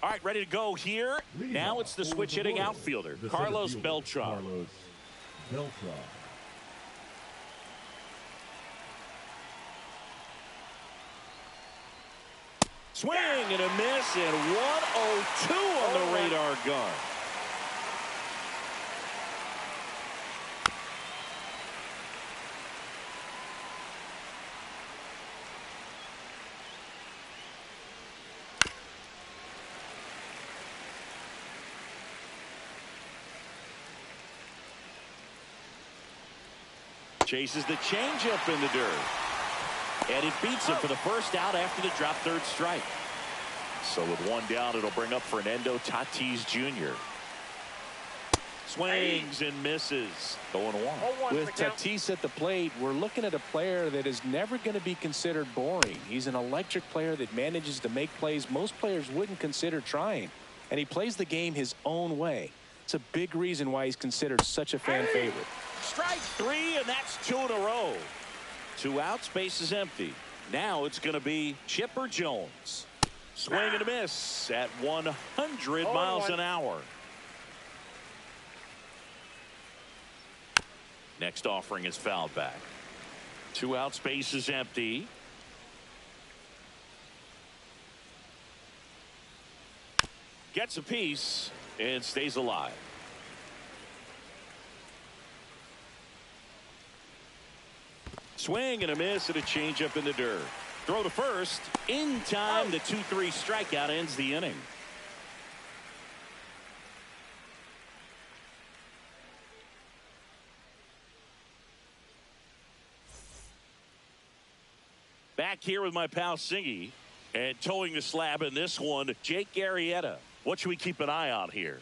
All right, ready to go here. Now it's the switch hitting outfielder, Carlos Beltran. Carlos Beltran. Swing and a miss, and 102 on the radar gun. Chases the changeup in the dirt. And it beats him for the first out after the drop third strike. So with one down, it'll bring up Fernando Tatis Jr. Swings and misses. 0-1. With Tatis at the plate, we're looking at a player that is never going to be considered boring. He's an electric player that manages to make plays most players wouldn't consider trying. And he plays the game his own way. It's a big reason why he's considered such a fan favorite. Strike three, and that's 2 in a row. 2 outs, base is empty. Now it's going to be Chipper Jones. Swing and a miss at 100 miles an hour. Next offering is fouled back. 2 outs, base is empty. Gets a piece and stays alive. Swing and a miss and a changeup in the dirt. Throw to first. In time, the 2-3 strikeout ends the inning. Back here with my pal Singy. And towing the slab in this one, Jake Arrieta. What should we keep an eye on here?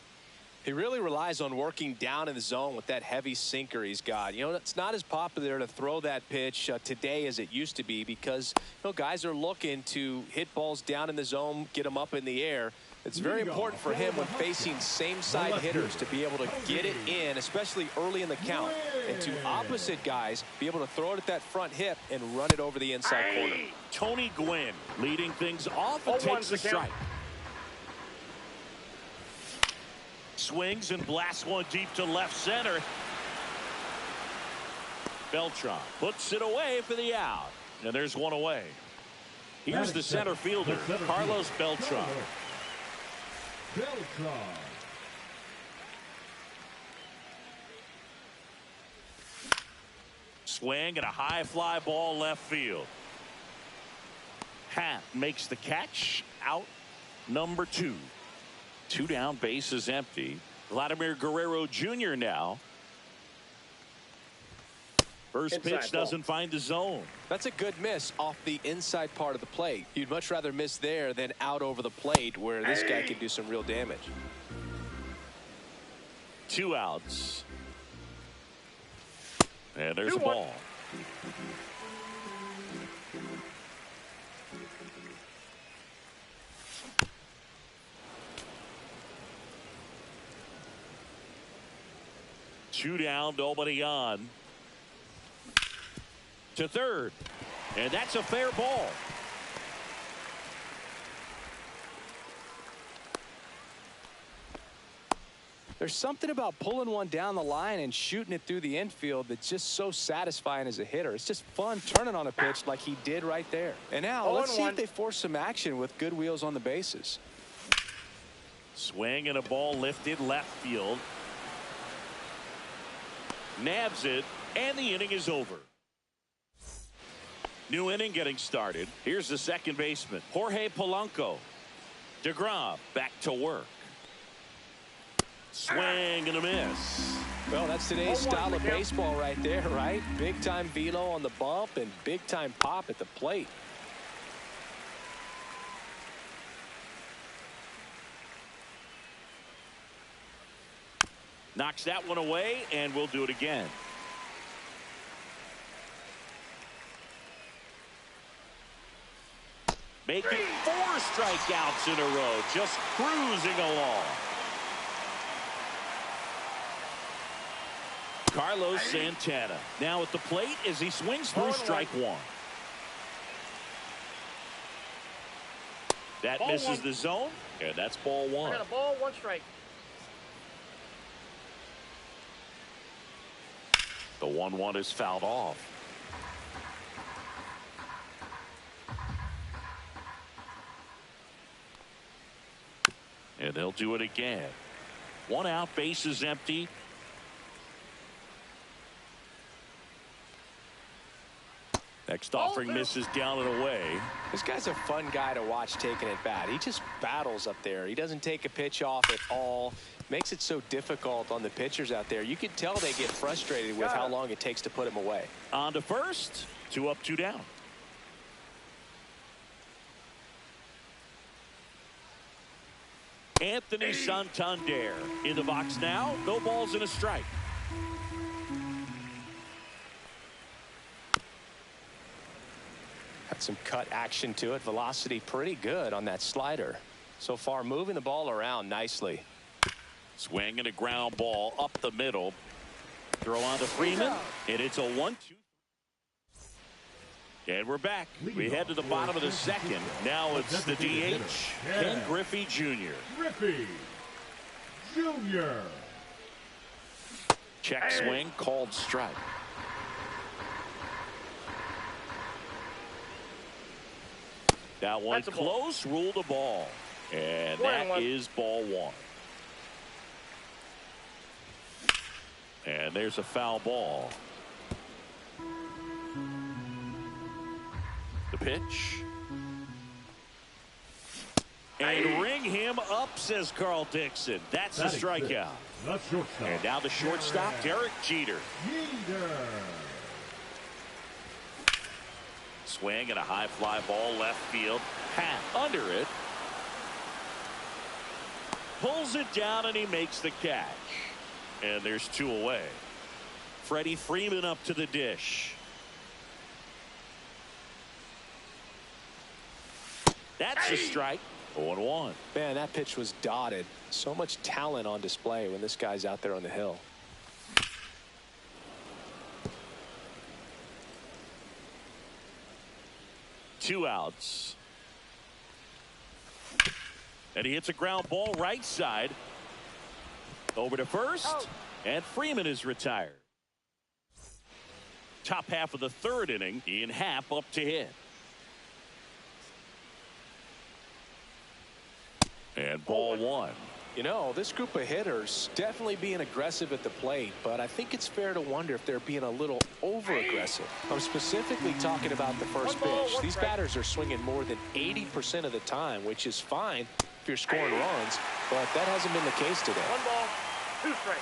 He really relies on working down in the zone with that heavy sinker he's got. You know, it's not as popular to throw that pitch today as it used to be because, you know, guys are looking to hit balls down in the zone, get them up in the air. It's very important for him when facing same-side hitters to be able to get it in, especially early in the count, and to opposite guys be able to throw it at that front hip and run it over the inside corner. Tony Gwynn leading things off and takes the strike. Swings and blasts one deep to left center. Beltran puts it away for the out. And there's one away. Here's the center fielder, Carlos Beltran. Swing and a high fly ball left field. Happ makes the catch. Out number 2. 2 down, base is empty. Vladimir Guerrero Jr. now. First pitch doesn't find the zone. That's a good miss off the inside part of the plate. You'd much rather miss there than out over the plate where this guy can do some real damage. 2 outs. And there's a ball. Two down, nobody on. To third. And that's a fair ball. There's something about pulling one down the line and shooting it through the infield that's just so satisfying as a hitter. It's just fun turning on a pitch like he did right there. And now let's see if they force some action with good wheels on the bases. Swing and a ball lifted left field. Nabs it, and the inning is over. New inning getting started. Here's the second baseman, Jorge Polanco. DeGrom back to work. Swing and a miss. Well, that's today's style of baseball right there, right? Big time velo on the bump and big time pop at the plate. Knocks that one away, and we'll do it again. Making 4 strikeouts in a row, just cruising along. Carlos Santana now at the plate as he swings through strike 1. That Ball misses one. the zone, and that's ball I one. got a ball, 1 strike. The 1-1 is fouled off. And they'll do it again. 1 out, base is empty. Next offering misses down and away. This guy's a fun guy to watch taking at bat. He just battles up there. He doesn't take a pitch off at all. Makes it so difficult on the pitchers out there. You can tell they get frustrated with how long it takes to put him away. On to first. 2 up, 2 down. Anthony Santander in the box now. No balls and a strike. Got some cut action to it. Velocity pretty good on that slider. So far moving the ball around nicely. Swing and a ground ball up the middle. Throw on to Freeman. And it's a 1-2. And we're back. We head to the bottom of the second. Now it's the DH, Ken Griffey Jr. Griffey Jr. Check swing, called strike. That one close, ruled a ball. And that is ball 1. And there's a foul ball. The pitch. And ring him up, says Carl Dixon. That's a strikeout. The shortstop. And now the shortstop, Derek Jeter. Jeter. Swing and a high fly ball left field. Hat under it. Pulls it down and he makes the catch. And there's 2 away. Freddie Freeman up to the dish. That's a strike. 0-1. Man, that pitch was dotted. So much talent on display when this guy's out there on the hill. Two outs. And he hits a ground ball right side. Over to first. And Freeman is retired. Top half of the 3rd inning. Ian Happ up to hit. And ball 1. You know, this group of hitters definitely being aggressive at the plate, but I think it's fair to wonder if they're being a little over-aggressive. I'm specifically talking about the first pitch. These batters are swinging more than 80% of the time, which is fine if you're scoring runs, but that hasn't been the case today. 1 ball, 2 strikes.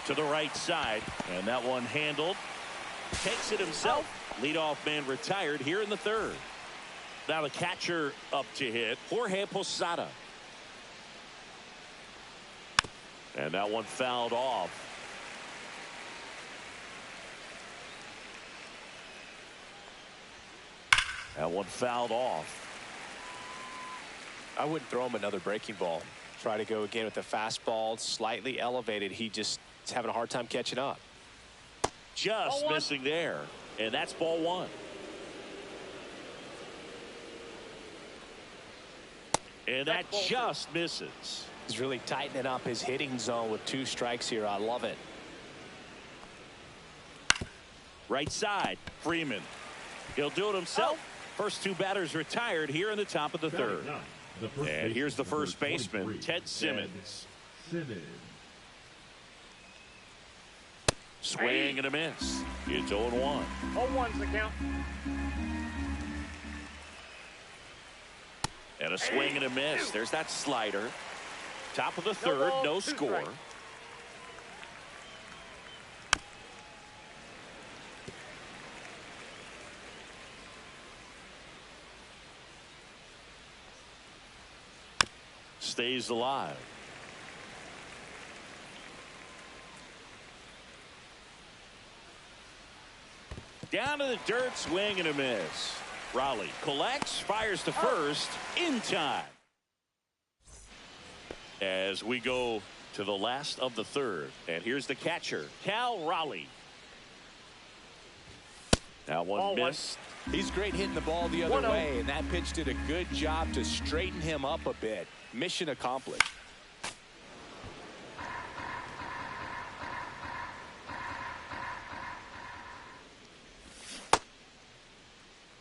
To the right side, and that one handled. Takes it himself. Leadoff man retired here in the 3rd. Now the catcher up to hit, Jorge Posada. And that one fouled off. That one fouled off. I wouldn't throw him another breaking ball. Try to go again with the fastball, slightly elevated. He just is having a hard time catching up. Just missing there. And that's ball 1. And that just misses. He's really tightening up his hitting zone with 2 strikes here. I love it. Right side, Freeman. He'll do it himself. First 2 batters retired here in the top of the 3rd. And here's the first baseman, Ted Simmons. Swing and a miss. It's 0-1. 0-1's the count. And a swing and a miss. There's that slider. Top of the 3rd, no score. Stays alive. Down to the dirt, swing and a miss. Raleigh collects, fires to first in time. As we go to the last of the 3rd. And here's the catcher, Cal Raleigh. That one missed. He's great hitting the ball the other 1-0. way, and that pitch did a good job to straighten him up a bit. Mission accomplished.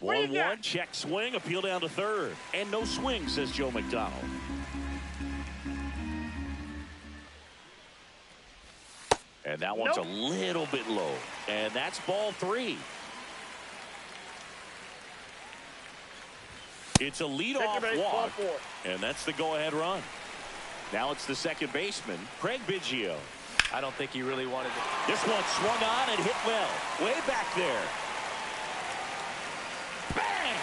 What do you 1-1, got? check swing, appeal down to third. And no swing, says Joe McDonald. And that one's Nope. a little bit low. And that's ball 3. It's a leadoff Second base, ball walk. 4. And that's the go-ahead run. Now it's the second baseman, Craig Biggio. I don't think he really wanted to. This one swung on and hit well. Way back there. Bang!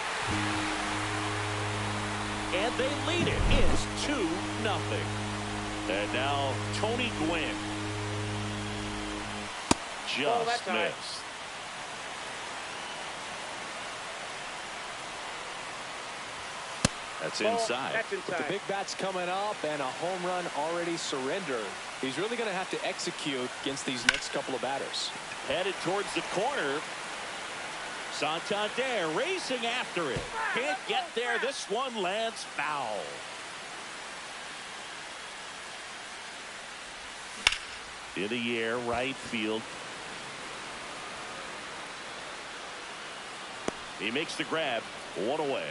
And they lead it. It's 2-0. And now Tony Gwynn just that's high. missed. That's inside. That's The inside. big bat's coming up and a home run already surrendered. He's really going to have to execute against these next couple of batters. Headed towards the corner. Santander racing after it. Can't get there. This one lands foul. In the air, right field. He makes the grab. 1 away.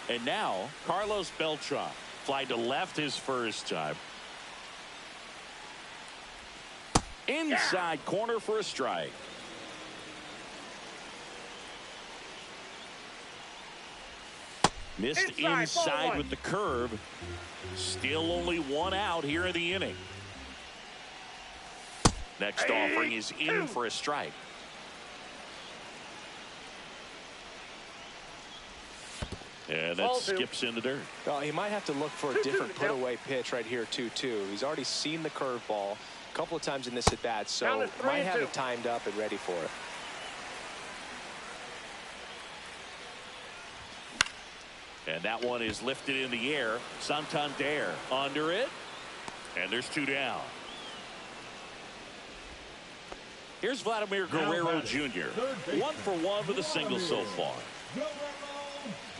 And now, Carlos Beltran. Fly to left his first time. Inside corner for a strike. Missed inside ball 1. with the curve. Still only 1 out here in the inning. Next offering is in for a strike. And that Ball 2. skips into dirt. Well, he might have to look for a different put-away pitch right here, 2-2. He's already seen the curveball a couple of times in this at-bat, so Count is 3-2. might have it timed up and ready for it. And that one is lifted in the air. Santander under it. And there's 2 down. Here's Vladimir Guerrero Jr. 1 for 1 with a single so far.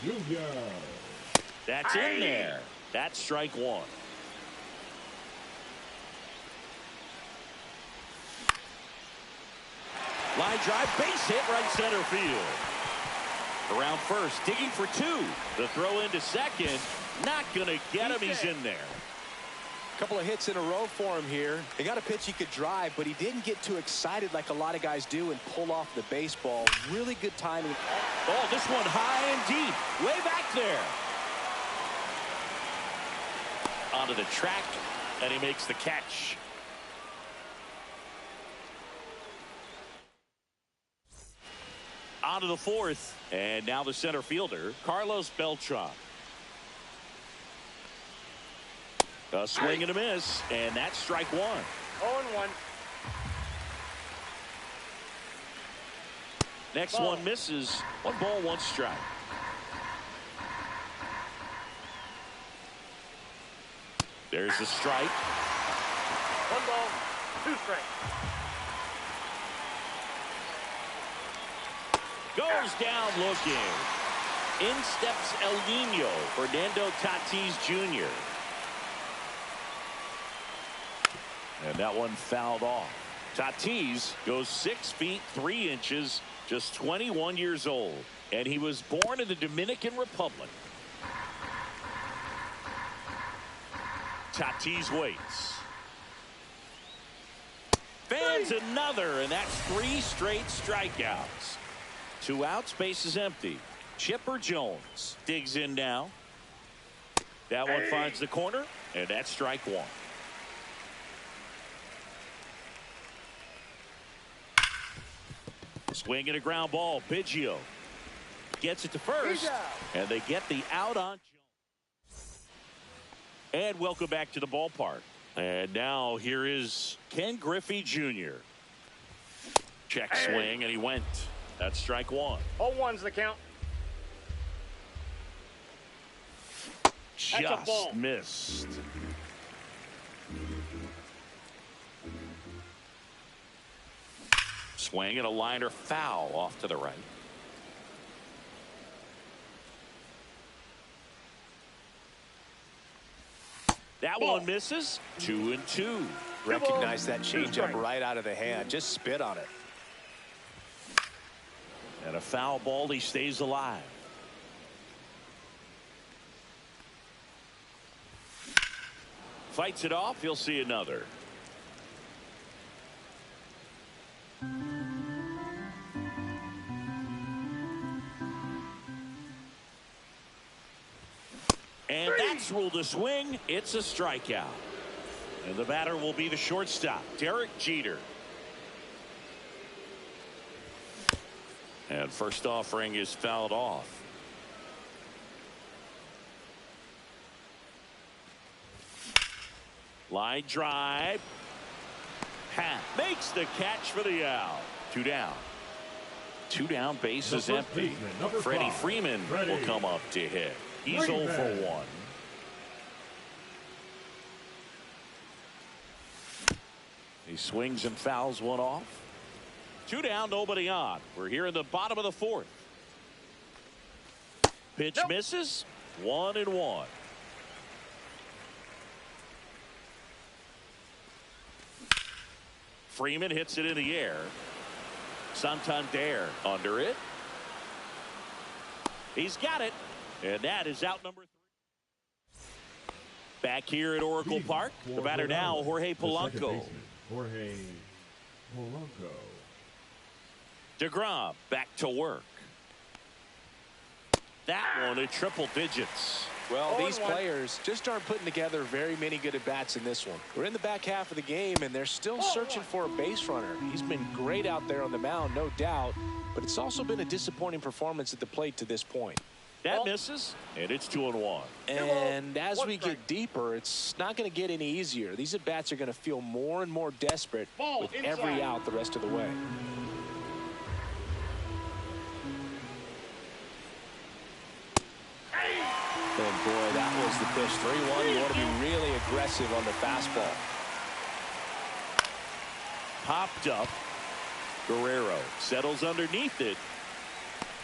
Junior. That's in there. That's strike 1. Line drive, base hit, right center field. Around first, digging for 2. The throw into second, not going to get him. He's in there. Couple of hits in a row for him here. They got a pitch he could drive, but he didn't get too excited like a lot of guys do and pull off the baseball. Really good timing. Oh, this one high and deep, way back there. Onto the track, and he makes the catch. Onto the 4th, and now the center fielder, Carlos Beltran. A swing and a miss, and that's strike 1. 0-1. Next Ball. one misses. 1 ball, 1 strike. There's the strike. 1 ball, 2 strikes. Goes down looking. In steps El Nino, Fernando Tatis Jr. And that one fouled off. Tatis goes 6 feet 3 inches, just 21 years old. And he was born in the Dominican Republic. Tatis waits. Fans another, and that's 3 straight strikeouts. 2 outs, base is empty. Chipper Jones digs in now. That one finds the corner, and that's strike 1. Swing and a ground ball. Biggio gets it to first, and they get the out on Jones. And welcome back to the ballpark. And now here is Ken Griffey Jr. Check swing, and he went. That's strike 1. 0-1's the count. That's a Just ball. missed. Swing and a liner foul off to the right. That one misses. 2-2. Recognize that changeup right out of the hand. Just spit on it. And a foul ball. He stays alive. Fights it off. He'll see another. And that's ruled a swing. It's a strikeout. And the batter will be the shortstop, Derek Jeter. And first offering is fouled off. Line drive. Pat makes the catch for the out. 2 down. 2 down, bases empty. Freddie Freeman will come up to hit. He's 0 for 1. He swings and fouls one off. 2 down, nobody on. We're here in the bottom of the 4th. Pitch misses. 1-1. Freeman hits it in the air. Santander under it. He's got it. And that is out number 3. Back here at Oracle Park, the batter now, Jorge Polanco. Jorge Polanco. DeGrom back to work. That one at triple digits. Well, these players just aren't putting together very many good at-bats in this one. We're in the back half of the game, and they're still searching for a base runner. He's been great out there on the mound, no doubt, but it's also been a disappointing performance at the plate to this point. That misses, and it's 2-1. And as we get deeper, it's not going to get any easier. These at-bats are going to feel more and more desperate with every out the rest of the way. And boy, that was the pitch. 3-1. You want to be really aggressive on the fastball. Popped up. Guerrero settles underneath it.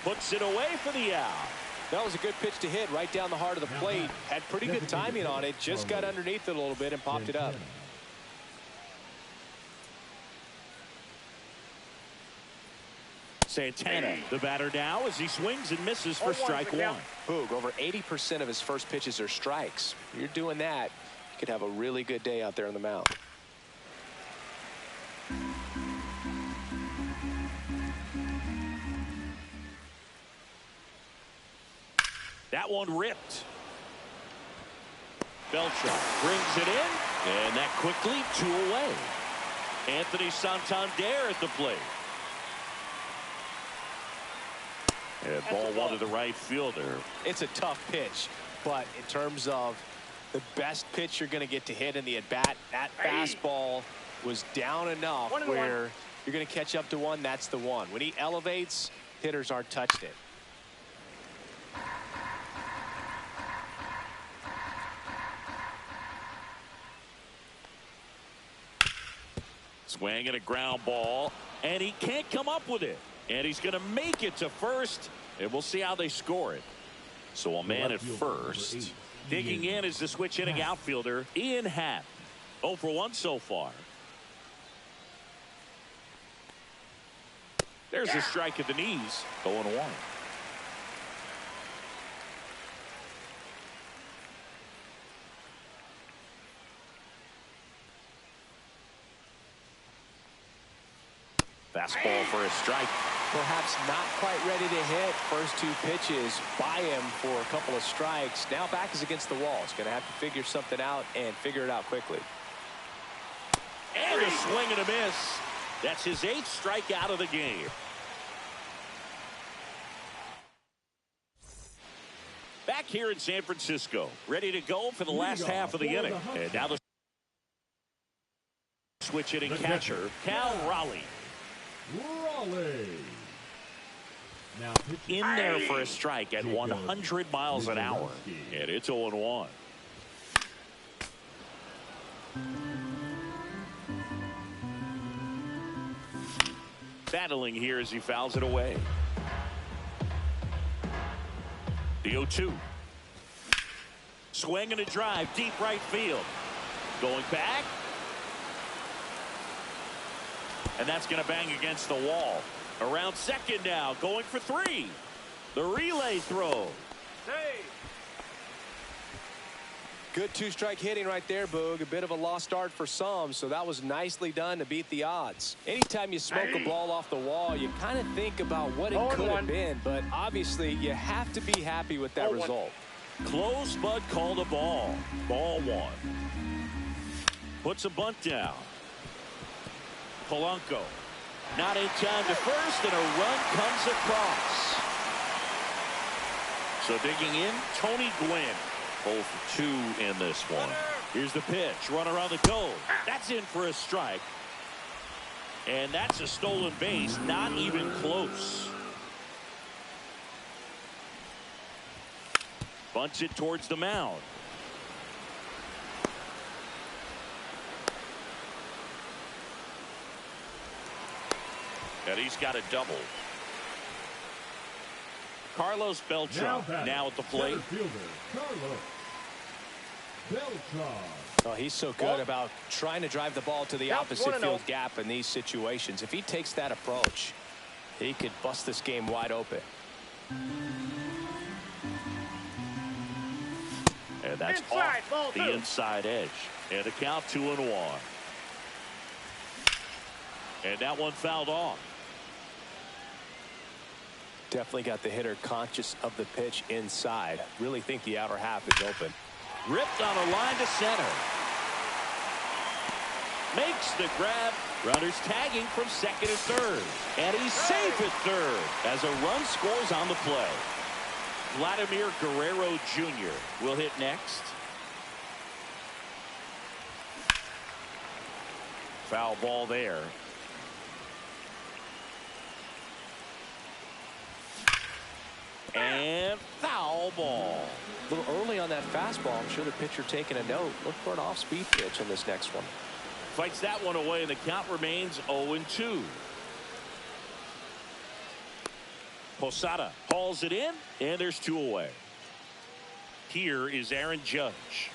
Puts it away for the out. That was a good pitch to hit right down the heart of the plate. Had pretty good timing on it. Just got underneath it a little bit and popped it up. Santana, the batter now, as he swings and misses for strike 1. Boog, over 80% of his first pitches are strikes. You're doing that, you could have a really good day out there on the mound. That one ripped. Beltran brings it in, and that quickly 2 away. Anthony Santander at the plate. And ball 1 to the right fielder. It's a tough pitch, but in terms of the best pitch you're going to get to hit in the at-bat, that fastball was down enough where you're going to catch up to one. That's the one. When he elevates, hitters aren't touched it. Swing and a ground ball, and he can't come up with it. And he's going to make it to first, and we'll see how they score it. So a man at first. Digging in is the switch hitting outfielder, Ian Happ. 0 for 1 so far. There's a strike at the knees. 0-1. Fastball for a strike. Perhaps not quite ready to hit. First 2 pitches by him for a couple of strikes. Now back is against the wall. He's going to have to figure something out and figure it out quickly. And a swing and a miss. That's his 8th strikeout of the game. Back here in San Francisco, ready to go for the last half of the inning. And now the switch hitting catcher, Cal Raleigh. Now in there for a strike at 100 miles an hour. And it's 0-1. battling here as he fouls it away. The 0-2. Swing and a drive, deep right field. Going back. And that's going to bang against the wall. Around second now, going for 3. The relay throw. Hey. Good two-strike hitting right there, Boog. A bit of a lost start for some, so that was nicely done to beat the odds. Anytime you smoke a ball off the wall, you kind of think about what it could have been, but obviously you have to be happy with that result. Close, but called a ball. Ball 1. Puts a bunt down. Polanco. Not in time to first, and a run comes across. So digging in, Tony Gwynn. 0 for 2 in this one. Here's the pitch. Runner on the go. That's in for a strike. And that's a stolen base. Not even close. Bunts it towards the mound. And he's got a double. Carlos Beltran now at the plate. Fielder, Carlos Beltran. Oh, he's so good about trying to drive the ball to the opposite field gap in these situations. If he takes that approach, he could bust this game wide open. And that's off the inside edge. And the count 2-1. And that one fouled off. Definitely got the hitter conscious of the pitch inside. Really think the outer half is open. Ripped on a line to center. Makes the grab. Runners tagging from second to third. And he's safe at third as a run scores on the play. Vladimir Guerrero Jr. will hit next. Foul ball there. And foul ball. A little early on that fastball. I'm sure the pitcher taking a note. Look for an off-speed pitch on this next one. Fights that one away, and the count remains 0-2. Posada hauls it in, and there's 2 away. Here is Aaron Judge.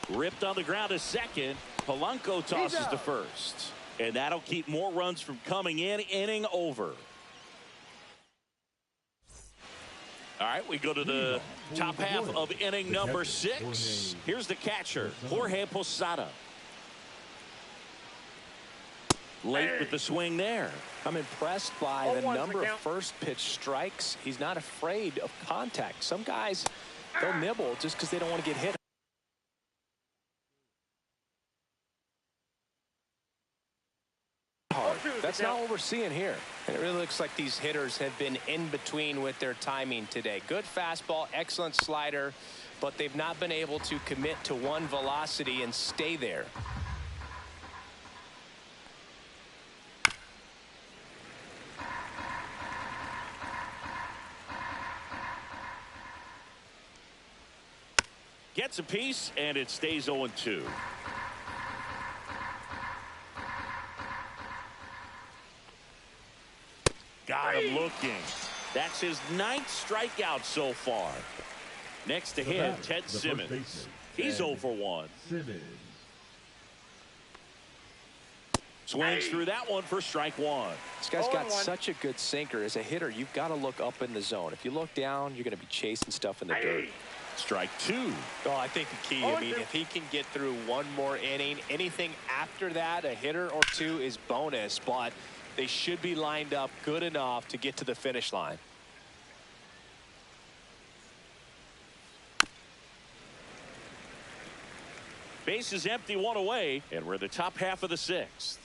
Ripped on the ground to second. Polanco tosses to first. And that'll keep more runs from coming in. Inning over. All right, we go to the top half of inning number 6. Here's the catcher, Jorge Posada. Late with the swing there. I'm impressed by the number of first pitch strikes. He's not afraid of contact. Some guys, they'll nibble just because they don't want to get hit. That's not what we're seeing here. And it really looks like these hitters have been in between with their timing today. Good fastball, excellent slider, but they've not been able to commit to one velocity and stay there. Gets a piece, and it stays 0-2. Got him looking. That's his 9th strikeout so far. Next to him, Ted Simmons. He's 0 for 1. Swings through that one for strike 1. This guy's got such a good sinker. As a hitter, you've got to look up in the zone. If you look down, you're going to be chasing stuff in the dirt. Strike 2. Oh, I think the key, I mean, if he can get through one more inning, anything after that, a hitter or 2 is bonus, but they should be lined up good enough to get to the finish line. Base is empty, 1 away, and we're in the top half of the 6th.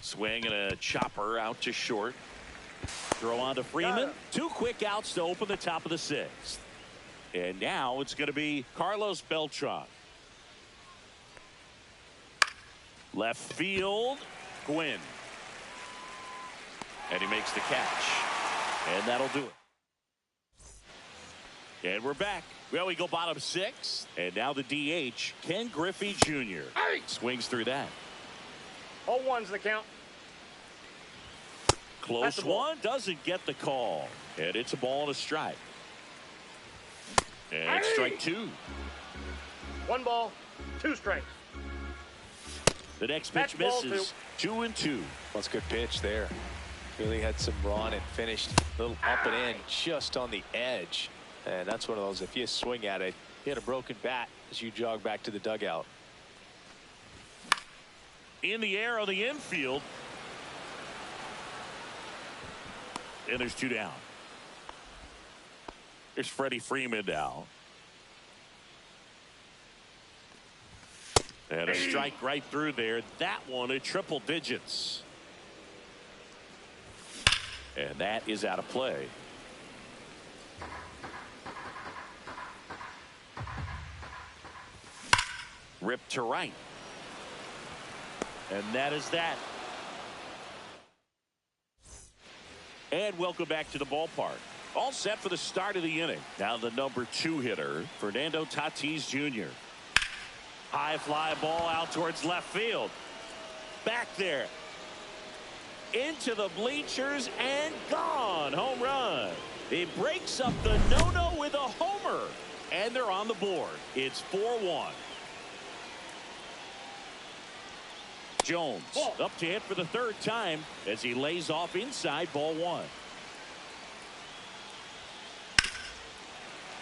Swing and a chopper out to short. Throw on to Freeman. 2 quick outs to open the top of the 6th. And now it's going to be Carlos Beltran. Left field, Gwynn. And he makes the catch. And that'll do it. And we're back. Well, we go bottom 6. And now the DH, Ken Griffey Jr. Swings through that. 0-1's the count. Close one, doesn't get the call. And it's a ball and a strike. And strike 2. 1 ball, 2 strikes. The next pitch That's ball misses. 2-2. That's a good pitch there. Really had some run and finished a little up and in just on the edge. And that's one of those, if you swing at it, you hit a broken bat as you jog back to the dugout. In the air on the infield. And there's 2 down. There's Freddie Freeman now. And a strike right through there. That one at triple digits. And that is out of play. Ripped to right. And that is that. And welcome back to the ballpark. All set for the start of the inning. Now the number 2 hitter, Fernando Tatis Jr. High fly ball out towards left field. Back there. Into the bleachers and gone. Home run. He breaks up the no-no with a homer. And they're on the board. It's 4-1. Jones up to hit for the 3rd time as he lays off inside ball 1.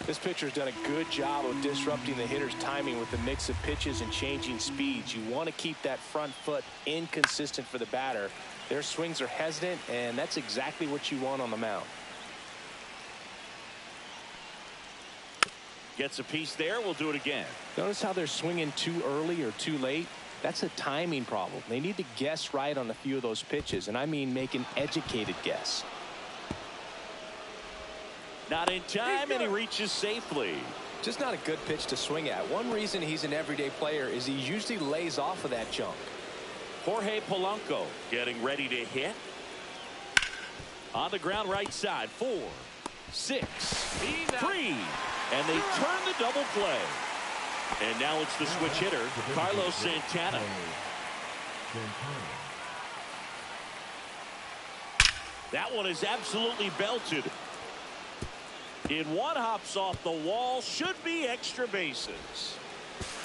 This pitcher's done a good job of disrupting the hitter's timing with the mix of pitches and changing speeds. You want to keep that front foot inconsistent for the batter. Their swings are hesitant, and that's exactly what you want on the mound. Gets a piece there. We'll do it again. Notice how they're swinging too early or too late. That's a timing problem. They need to guess right on a few of those pitches, and I mean make an educated guess. Not in time, and he reaches safely. Just not a good pitch to swing at. One reason he's an everyday player is he usually lays off of that junk. Jorge Polanco getting ready to hit. On the ground right side. 4, 6, 3. And they turn the double play. And now it's the switch hitter, Carlos Santana. That one is absolutely belted. In one, hops off the wall. Should be extra bases.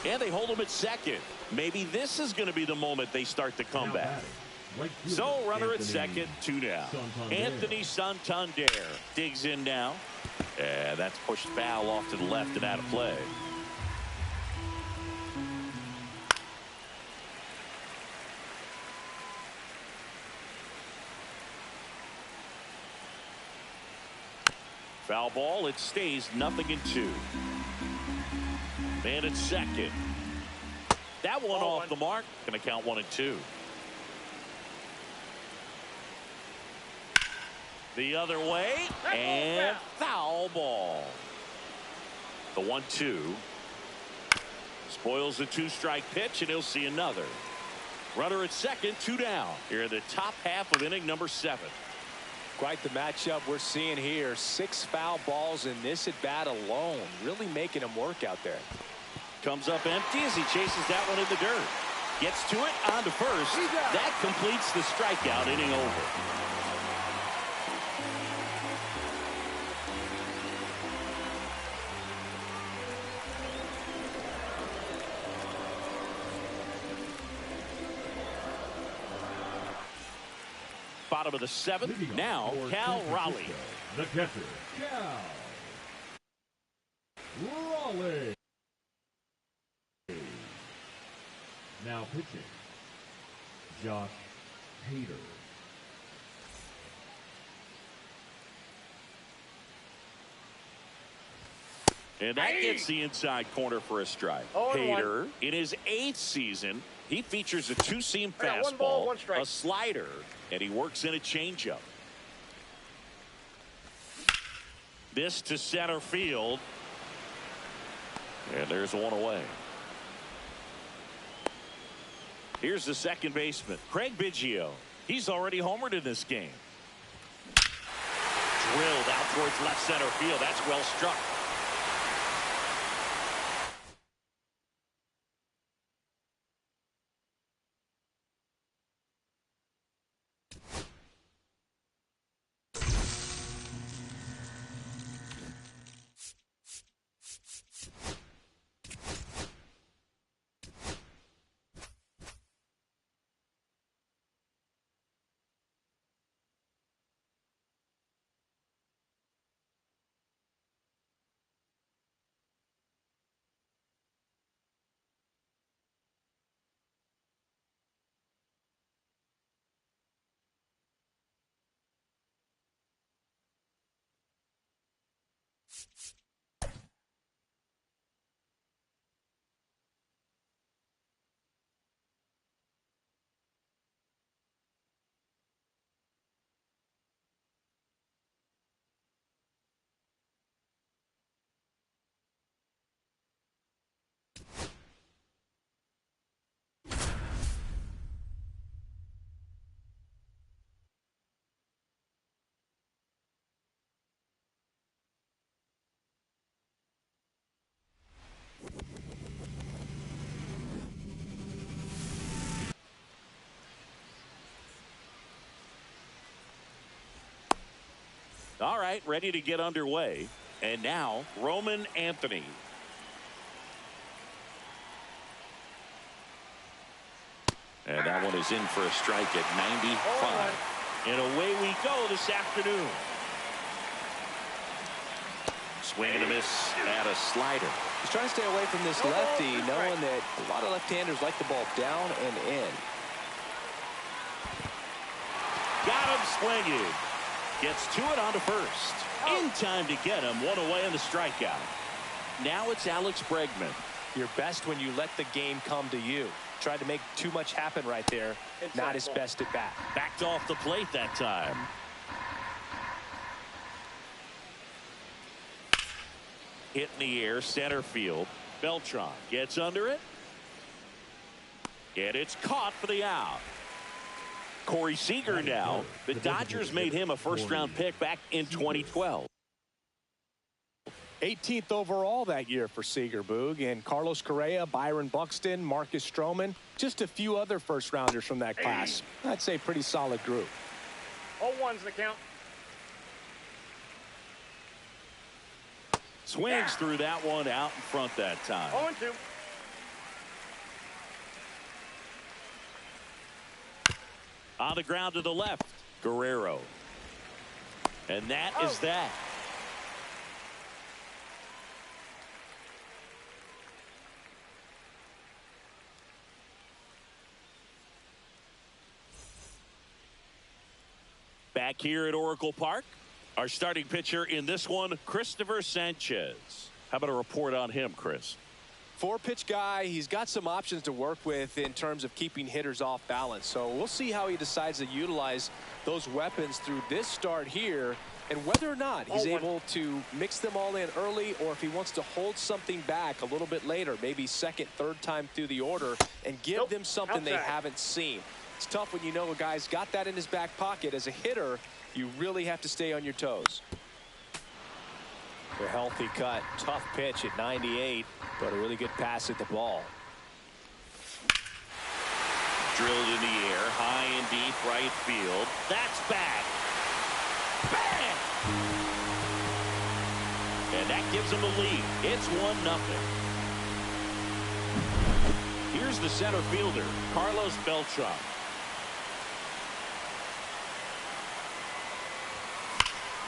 And they hold him at second. Maybe this is going to be the moment they start the comeback. So runner at second, 2 down. Anthony Santander digs in now. And that's pushed foul off to the left and out of play. Foul ball. It stays 0-2. Man at second. That one off the mark. Going to count 1 and 2. The other way. And foul ball. The 1-2. Spoils the 2-strike pitch, and he'll see another. Runner at second, 2 down. Here in the top half of inning number 7. Quite the matchup we're seeing here. 6 foul balls in this at bat alone. Really making him work out there. Comes up empty as he chases that one in the dirt. Gets to it, on to first. That completes the strikeout. Inning over. Bottom of the 7th. Now Cal Raleigh. The catcher, Cal Raleigh. Now pitching, Josh Hader. And that gets the inside corner for a strike. Hader, in his 8th season, he features a 2-seam fastball, a slider, and he works in a changeup. This to center field. And there's one away. Here's the second baseman, Craig Biggio. He's already homered in this game. Drilled out towards left center field. That's well struck. right, ready to get underway. And now, Roman Anthony. And that one is in for a strike at 95. And away we go this afternoon. Swing and a miss at a slider. He's trying to stay away from this lefty, knowing that a lot of left-handers like the ball down and in. Got him swinging. Gets to it on to first. In time to get him. One away in the strikeout. Now it's Alex Bregman. You're best when you let the game come to you. Tried to make too much happen right there. Not his best at bat. Backed off the plate that time. Hit in the air, center field. Beltran gets under it. And it's caught for the out. Corey Seager now. The Dodgers made him a first-round pick back in 2012. 18th overall that year for Seager, Boog, and Carlos Correa, Byron Buxton, Marcus Stroman, just a few other first-rounders from that class. I'd say pretty solid group. All ones the count. Swings through that one out in front that time. 0-2. On the ground to the left, Guerrero. And that is that. Back here at Oracle Park, our starting pitcher in this one, Christopher Sanchez. How about a report on him, Chris? Four-pitch guy. He's got some options to work with in terms of keeping hitters off balance. So we'll see how he decides to utilize those weapons through this start here, and whether or not he's able to mix them all in early, or if he wants to hold something back a little bit later, maybe second, third time through the order, and give them something they haven't seen. It's tough when you know a guy's got that in his back pocket. As a hitter, you really have to stay on your toes. A healthy cut, tough pitch at 98, but a really good pass at the ball. Drilled in the air, high and deep right field. That's back. Bang! And that gives them a lead. It's 1-0. Here's the center fielder, Carlos Beltran.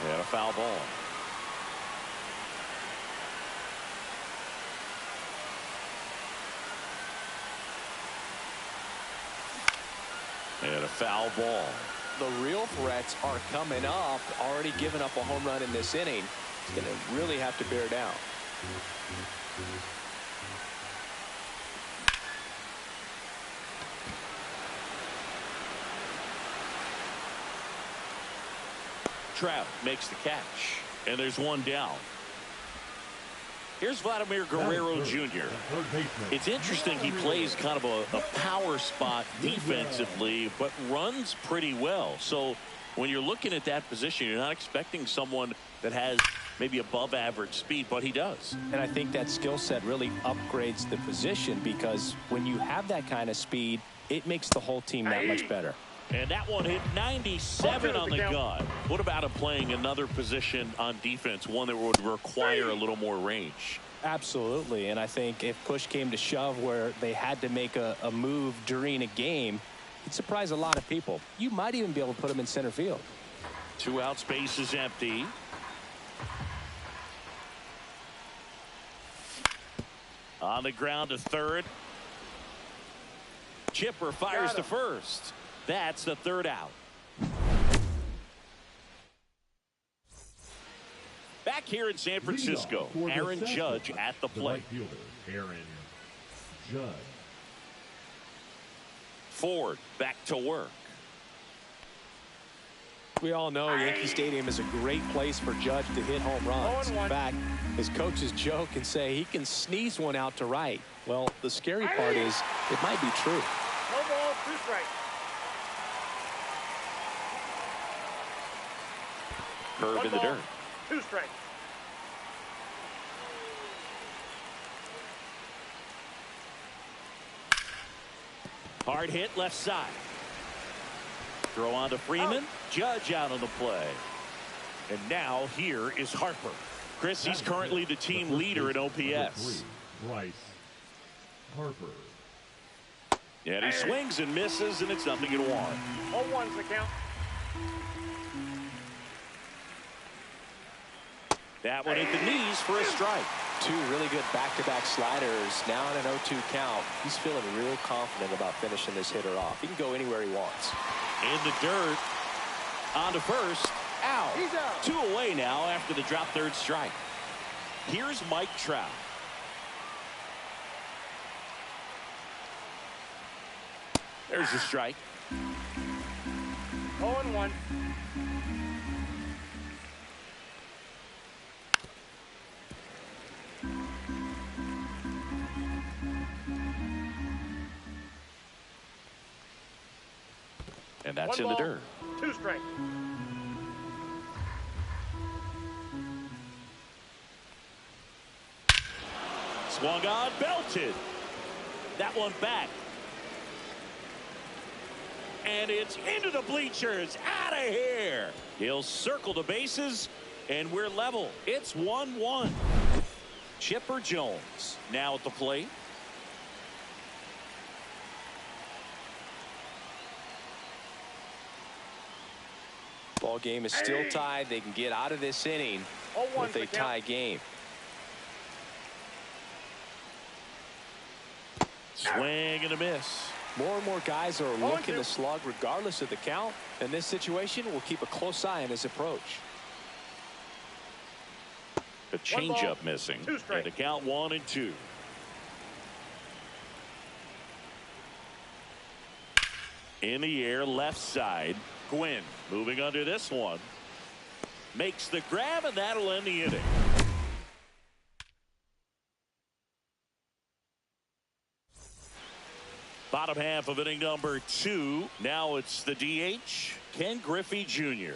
And a foul ball. And a foul ball. The real threats are coming up. Already given up a home run in this inning. He's going to really have to bear down. Trout makes the catch. And there's one down. Here's Vladimir Guerrero Jr. It's interesting, he plays kind of a power spot defensively, but runs pretty well. So when you're looking at that position, you're not expecting someone that has maybe above average speed, but he does. And I think that skill set really upgrades the position, because when you have that kind of speed, it makes the whole team that much better. And that one hit 97 on the gun. What about him playing another position on defense, one that would require a little more range? Absolutely. And I think if push came to shove where they had to make a move during a game, it'd surprise a lot of people. You might even be able to put him in center field. 2 out, space is empty. On the ground to third. Chipper fires to first. That's the 3rd out. Back here in San Francisco, Aaron Judge at the plate. Right fielder, Aaron Judge. Ford back to work. We all know Yankee Stadium is a great place for Judge to hit home runs. In fact, his coaches joke and say he can sneeze one out to right. Well, the scary part is it might be true. No ball, 2 strikes. Curve in the dirt. 2 strikes. Hard hit left side. Throw on to Freeman. Judge out on the play. And now here is Harper. Chris, he's currently the team leader in OPS. Bryce Harper. And he swings and misses, and it's 0-1. All ones the count. That one at the knees for a strike. Two really good back-to-back sliders. Now in an 0-2 count. He's feeling real confident about finishing this hitter off. He can go anywhere he wants. In the dirt. On to first. Out. He's out. 2 away now after the drop third strike. Here's Mike Trout. There's a strike. 0-1. And that's 1 in the ball, dirt. 2 strike. Swung on, belted. That one back. And it's into the bleachers. Out of here. He'll circle the bases, and we're level. It's 1-1. Chipper Jones now at the plate. Ball game is still tied. They can get out of this inning with a tie game. Swing and a miss. More and more guys are looking to slug regardless of the count. In this situation, we'll keep a close eye on his approach. The changeup missing. 2 strikes. And the count 1-2. In the air, left side. Gwynn moving under this one. Makes the grab, and that'll end the inning. Bottom half of inning number 2. Now it's the DH, Ken Griffey Jr.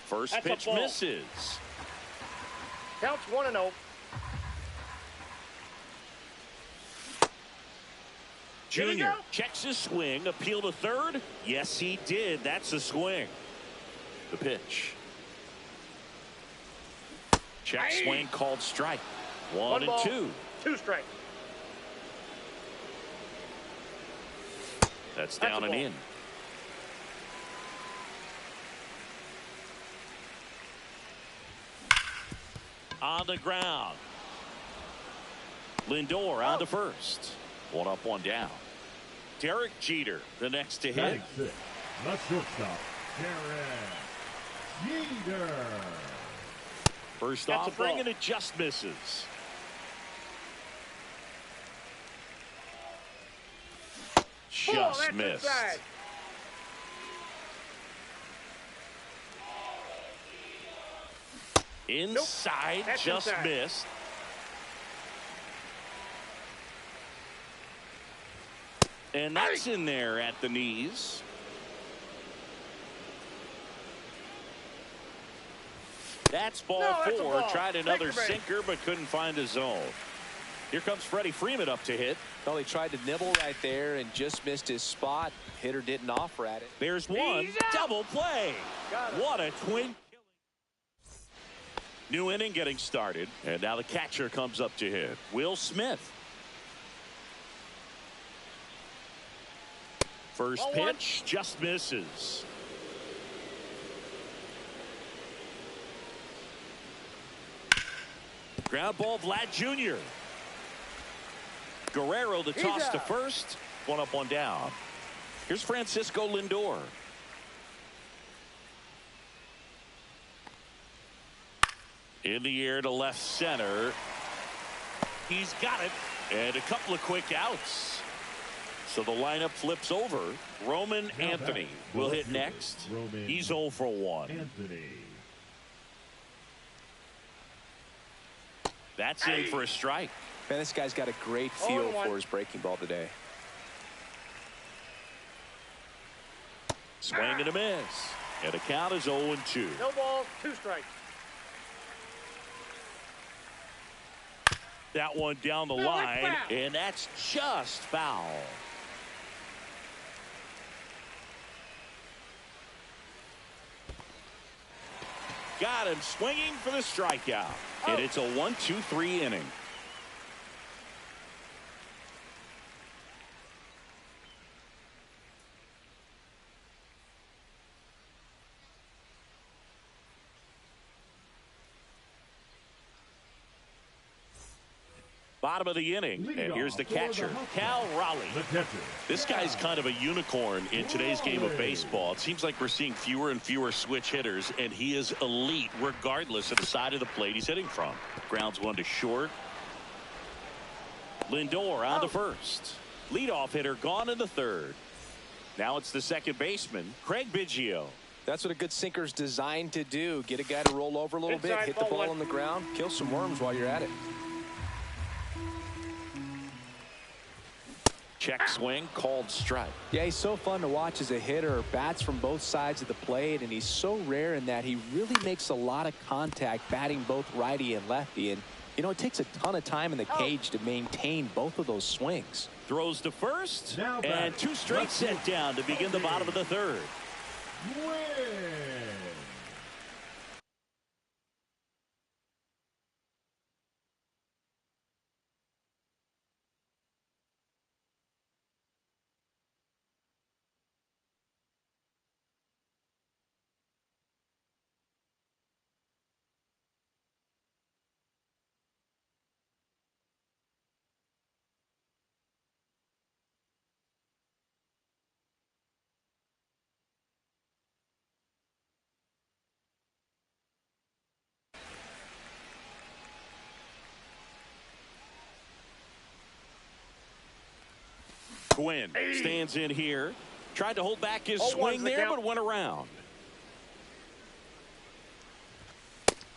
First That's a pitch ball. misses. Counts 1-0. Junior checks his swing, appeal to third. Yes, he did. That's a swing. The pitch. Check swing called strike. 1-2. 2 strike. That's down and in. On the ground. Lindor on to first. 1 up, 1 down. Derek Jeter, the next to hit. Batting 6, the shortstop, Derek Jeter. First That's a offering, ball. and it just misses. Just that's missed. inside. Inside, That's just inside. missed. And that's in there at the knees. That's ball No, that's a 4. ball. Tried another Sinker, sinker, but couldn't find a zone. Here comes Freddie Freeman up to hit. Well, he tried to nibble right there and just missed his spot. Hitter didn't offer at it. There's one. He's out. Double play. Got it. What a twin. New inning getting started. And now the catcher comes up to hit. Will Smith. First Ball 1. pitch just misses. Ground ball, Vlad Jr. Guerrero the toss to out. first. 1 up, 1 down. Here's Francisco Lindor. In the air to left center. He's got it. And a couple of quick outs. So the lineup flips over. Roman Now Anthony back, will Ball hit Jr. next. Roman He's 0 for 1. Anthony. That's in for a strike. Man, this guy's got a great feel 0-1. for his breaking ball today. Swing and a miss. And the count is 0-2. No balls, 2 strikes. That one down the No, it's line, foul. and that's just foul. Got him swinging for the strikeout. And it's a 1-2-3 inning. Bottom of the inning, and here's the catcher, Cal Raleigh. This guy's kind of a unicorn in today's game of baseball. It seems like we're seeing fewer and fewer switch hitters, and he is elite regardless of the side of the plate he's hitting from. Grounds one to short. Lindor on the first. Leadoff hitter gone in the third. Now it's the second baseman, Craig Biggio. That's what a good sinker's designed to do. Get a guy to roll over a little bit, hit the ball on the ground, kill some worms while you're at it. Check swing, called strike. Yeah, he's so fun to watch as a hitter. Bats from both sides of the plate, and he's so rare in that he really makes a lot of contact batting both righty and lefty. And, you know, it takes a ton of time in the cage to maintain both of those swings. Throws to first, and two straight set down to begin the bottom of the third. Quinn stands in here. Tried to hold back his swing there, but went around.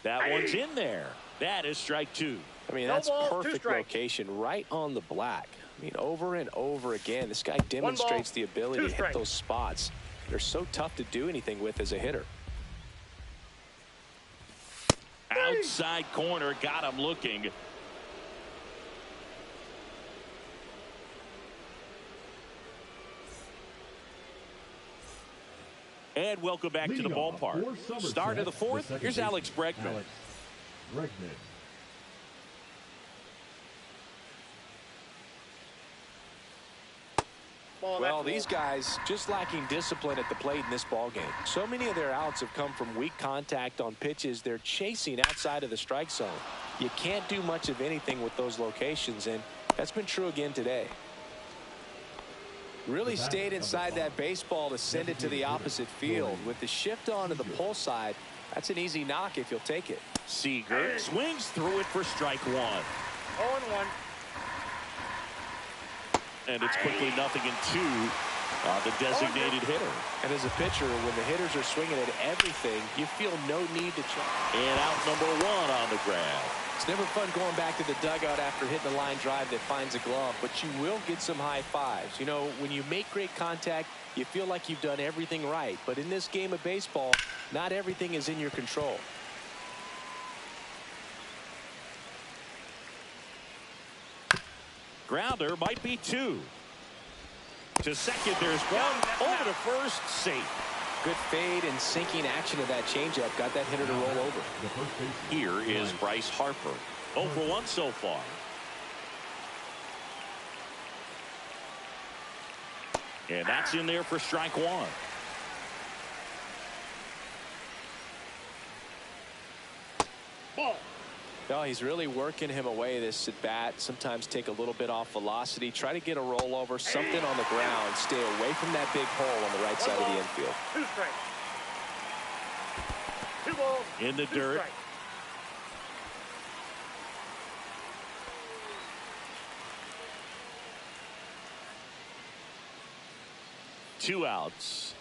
That one's in there. That is strike two. I mean, that's perfect location, right on the black. I mean, over and over again, this guy demonstrates the ability to hit those spots. They're so tough to do anything with as a hitter. Outside corner, got him looking. And welcome back to the ballpark. Start of the fourth. Here's Alex Bregman. Well, these guys just lacking discipline at the plate in this ballgame. So many of their outs have come from weak contact on pitches they're chasing outside of the strike zone. You can't do much of anything with those locations, and that's been true again today. Really stayed inside that baseball to send it to the opposite field. With the shift onto the pull side, that's an easy knock if you'll take it. Seager swings through it for strike one. 0-1. And it's quickly 0-2 on the designated hitter. And as a pitcher, when the hitters are swinging at everything, you feel no need to check. And out number one on the grab. It's never fun going back to the dugout after hitting a line drive that finds a glove, but you will get some high fives. You know, when you make great contact, you feel like you've done everything right. But in this game of baseball, not everything is in your control. Grounder might be two. To second, there's one. Over to first, safe. Good fade and sinking action of that changeup got that hitter to roll over. Here is Bryce Harper. 0 for 1 so far. And that's in there for strike one. Ball. No, he's really working him away this at bat. Sometimes take a little bit off velocity. Try to get a rollover, something on the ground. Stay away from that big hole on the right side of the infield. 2 strikes. 2 balls. In the dirt. Strikes. Two outs.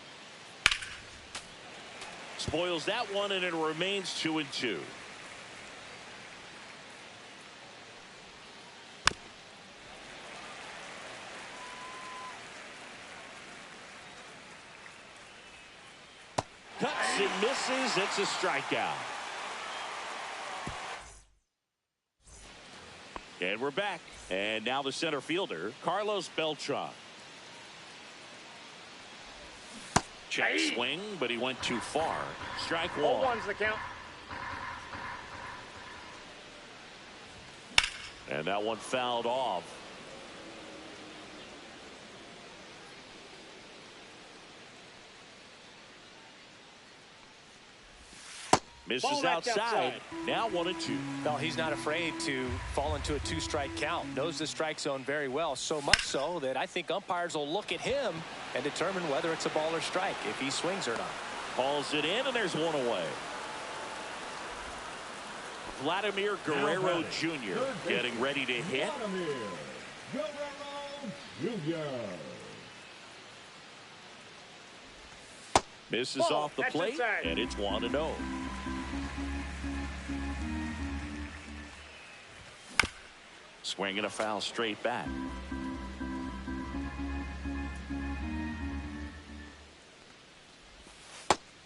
Spoils that one, and it remains 2-2. Cuts and misses. It's a strikeout. And we're back. And now the center fielder, Carlos Beltran. Check swing, but he went too far. Strike one. 0-1's the count. And that one fouled off. Misses outside. Now 1-2. Well, he's not afraid to fall into a two-strike count. Knows the strike zone very well. So much so that I think umpires will look at him and determine whether it's a ball or strike, if he swings or not. Calls it in, and there's one away. Vladimir Guerrero Jr. getting ready to hit. Vladimir Guerrero Jr. Misses off the plate, and it's 1-0. Swinging a foul straight back.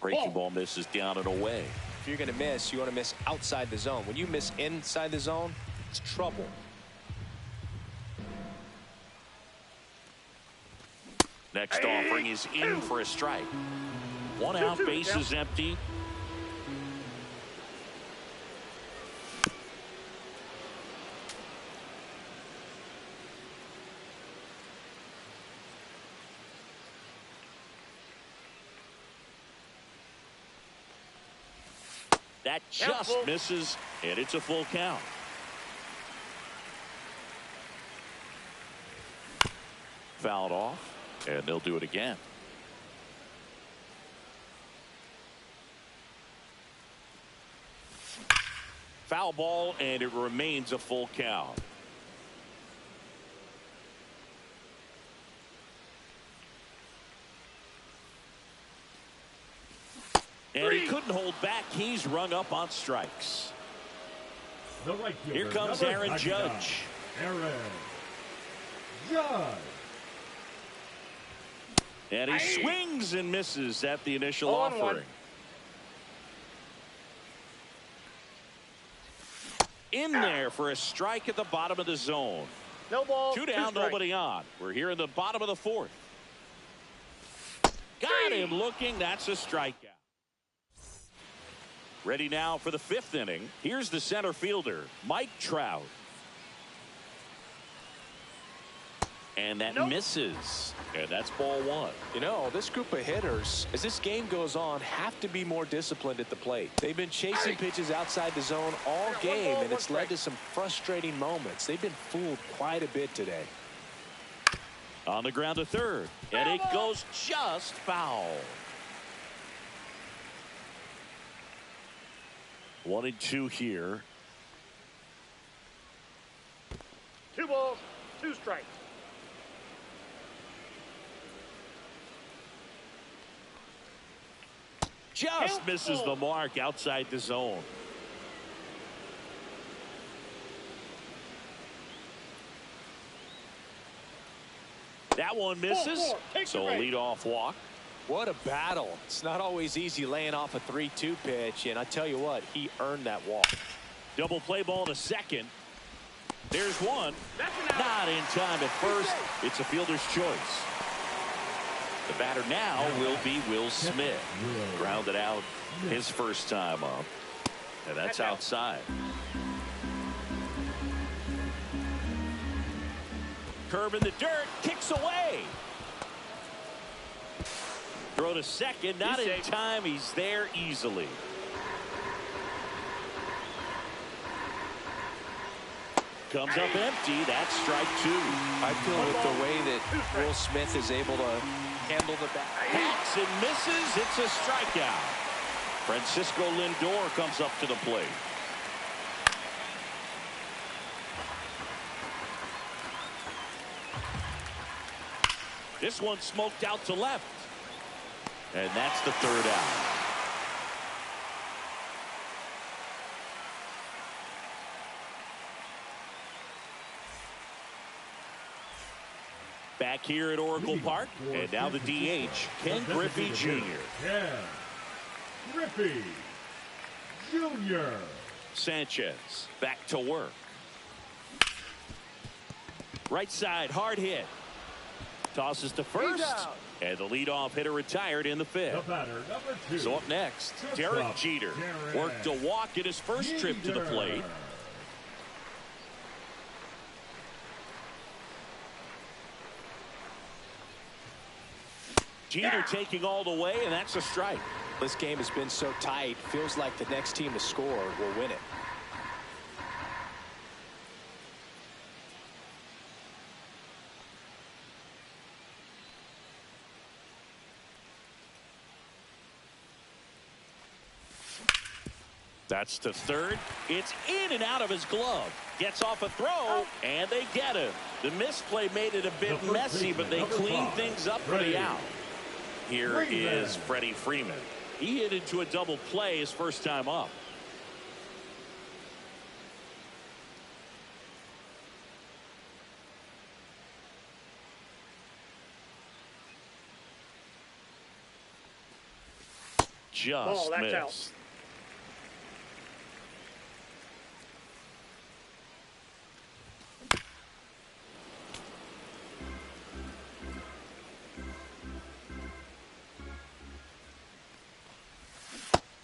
Breaking ball misses down and away. If you're going to miss, you want to miss outside the zone. When you miss inside the zone, it's trouble. Next offering is in for a strike. One out, base is empty. That just misses, and it's a full count. Fouled off, and they'll do it again. Foul ball, and it remains a full count. And he couldn't hold back. He's rung up on strikes. The right fielder, here comes number Aaron Judge. Aaron Judge. And he swings and misses at the initial offering. In there for a strike at the bottom of the zone. No ball. 2 down, nobody on. We're here in the bottom of the 4th. Got him looking. That's a strikeout. Ready now for the 5th inning. Here's the center fielder, Mike Trout. And that misses. And that's ball 1. You know, this group of hitters, as this game goes on, have to be more disciplined at the plate. They've been chasing pitches outside the zone all game, and it's led to some frustrating moments. They've been fooled quite a bit today. On the ground to third, and it goes just foul. 1-2 here. 2 balls, 2 strikes. Just misses the mark outside the zone. That one misses, so a leadoff walk. What a battle. It's not always easy laying off a 3-2 pitch, and I tell you what, he earned that walk. Double play ball to second. There's one. Not in time at first. It's a fielder's choice. The batter now will be Will Smith. Grounded out his first time up. And that's outside. Curve in the dirt. Kicks away. Throw to second. Not in time. He's there easily. Comes up empty. That's strike 2. I feel with the way that Will Smith is able to handle the bat. Hacks and misses. It's a strikeout. Francisco Lindor comes up to the plate. This one smoked out to left. And that's the 3rd out. Back here at Oracle Park, and now the DH, Ken Griffey Jr. Ken Griffey Jr. Sanchez back to work. Right side, hard hit. Tosses to first, and the leadoff hitter retired in the 5th. The batter, number 2. So up next, Derek Jeter worked a walk in his first trip to the plate. Jeter taking all the way, and that's a strike. This game has been so tight. Feels like the next team to score will win it. That's to third. It's in and out of his glove. Gets off a throw, and they get him. The misplay made it a bit messy, but they clean things up for the out. Here is Freddie Freeman. He hit into a double play his first time up. Just missed. Out.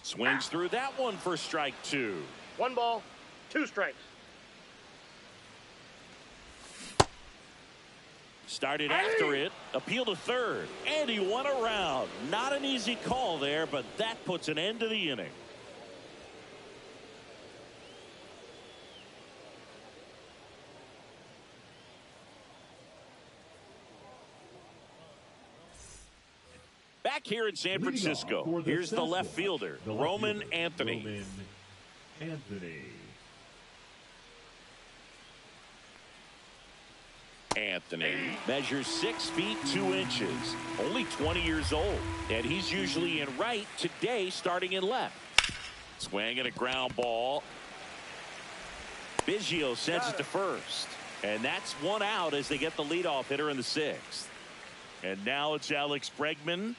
Swings through that one for strike two. 1 ball, 2 strikes. Started after it, appeal to third, and he went around. Not an easy call there, but that puts an end to the inning. Back here in San Francisco, here's the left fielder, Roman Anthony. Anthony measures 6 feet 2 inches, only 20 years old, and he's usually in right, today starting in left. Swing and a ground ball. Biggio sends it to first, and that's 1 out as they get the leadoff hitter in the 6th. And now it's Alex Bregman.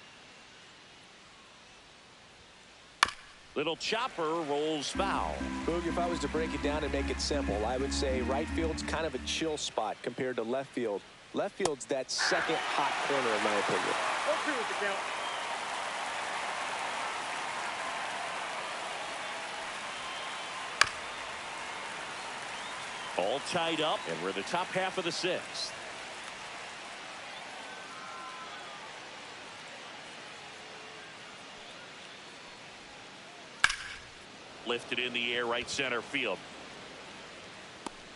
Little chopper rolls foul. Boog, if I was to break it down and make it simple, I would say right field's kind of a chill spot compared to left field. Left field's that second hot corner, in my opinion. 0-2 with the count. All tied up, and we're in the top half of the 6th. Lifted in the air, right center field.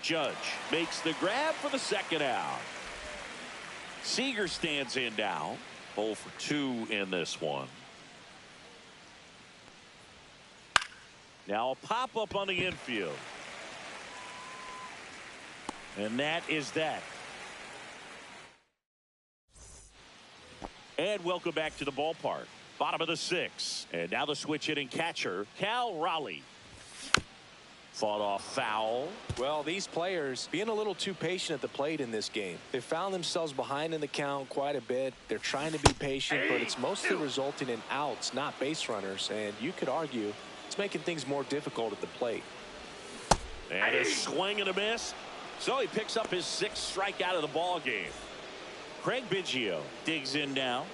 Judge makes the grab for the 2nd out. Seager stands in now. 0 for 2 in this one. Now a pop-up on the infield. And that is that. And welcome back to the ballpark. Bottom of the 6th. And now the switch hitting catcher, Cal Raleigh. Fought off foul. Well, these players being a little too patient at the plate in this game. They found themselves behind in the count quite a bit. They're trying to be patient, but it's mostly resulting in outs, not base runners. And you could argue it's making things more difficult at the plate. And a swing and a miss. So he picks up his 6th strikeout of the ball game. Craig Biggio digs in now.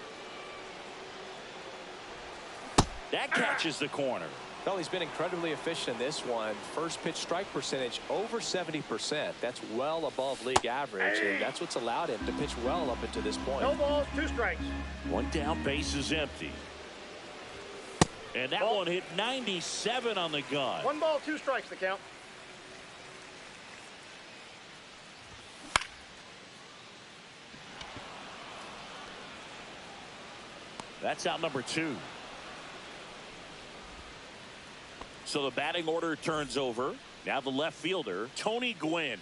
That catches the corner. Well, he's been incredibly efficient in this one. First pitch strike percentage over 70%. That's well above league average, and that's what's allowed him to pitch well up until this point. 0 balls, 2 strikes. 1 down, base is empty. And that one hit 97 on the gun. 1 ball, 2 strikes the count. That's out number 2. So the batting order turns over. Now the left fielder, Tony Gwynn.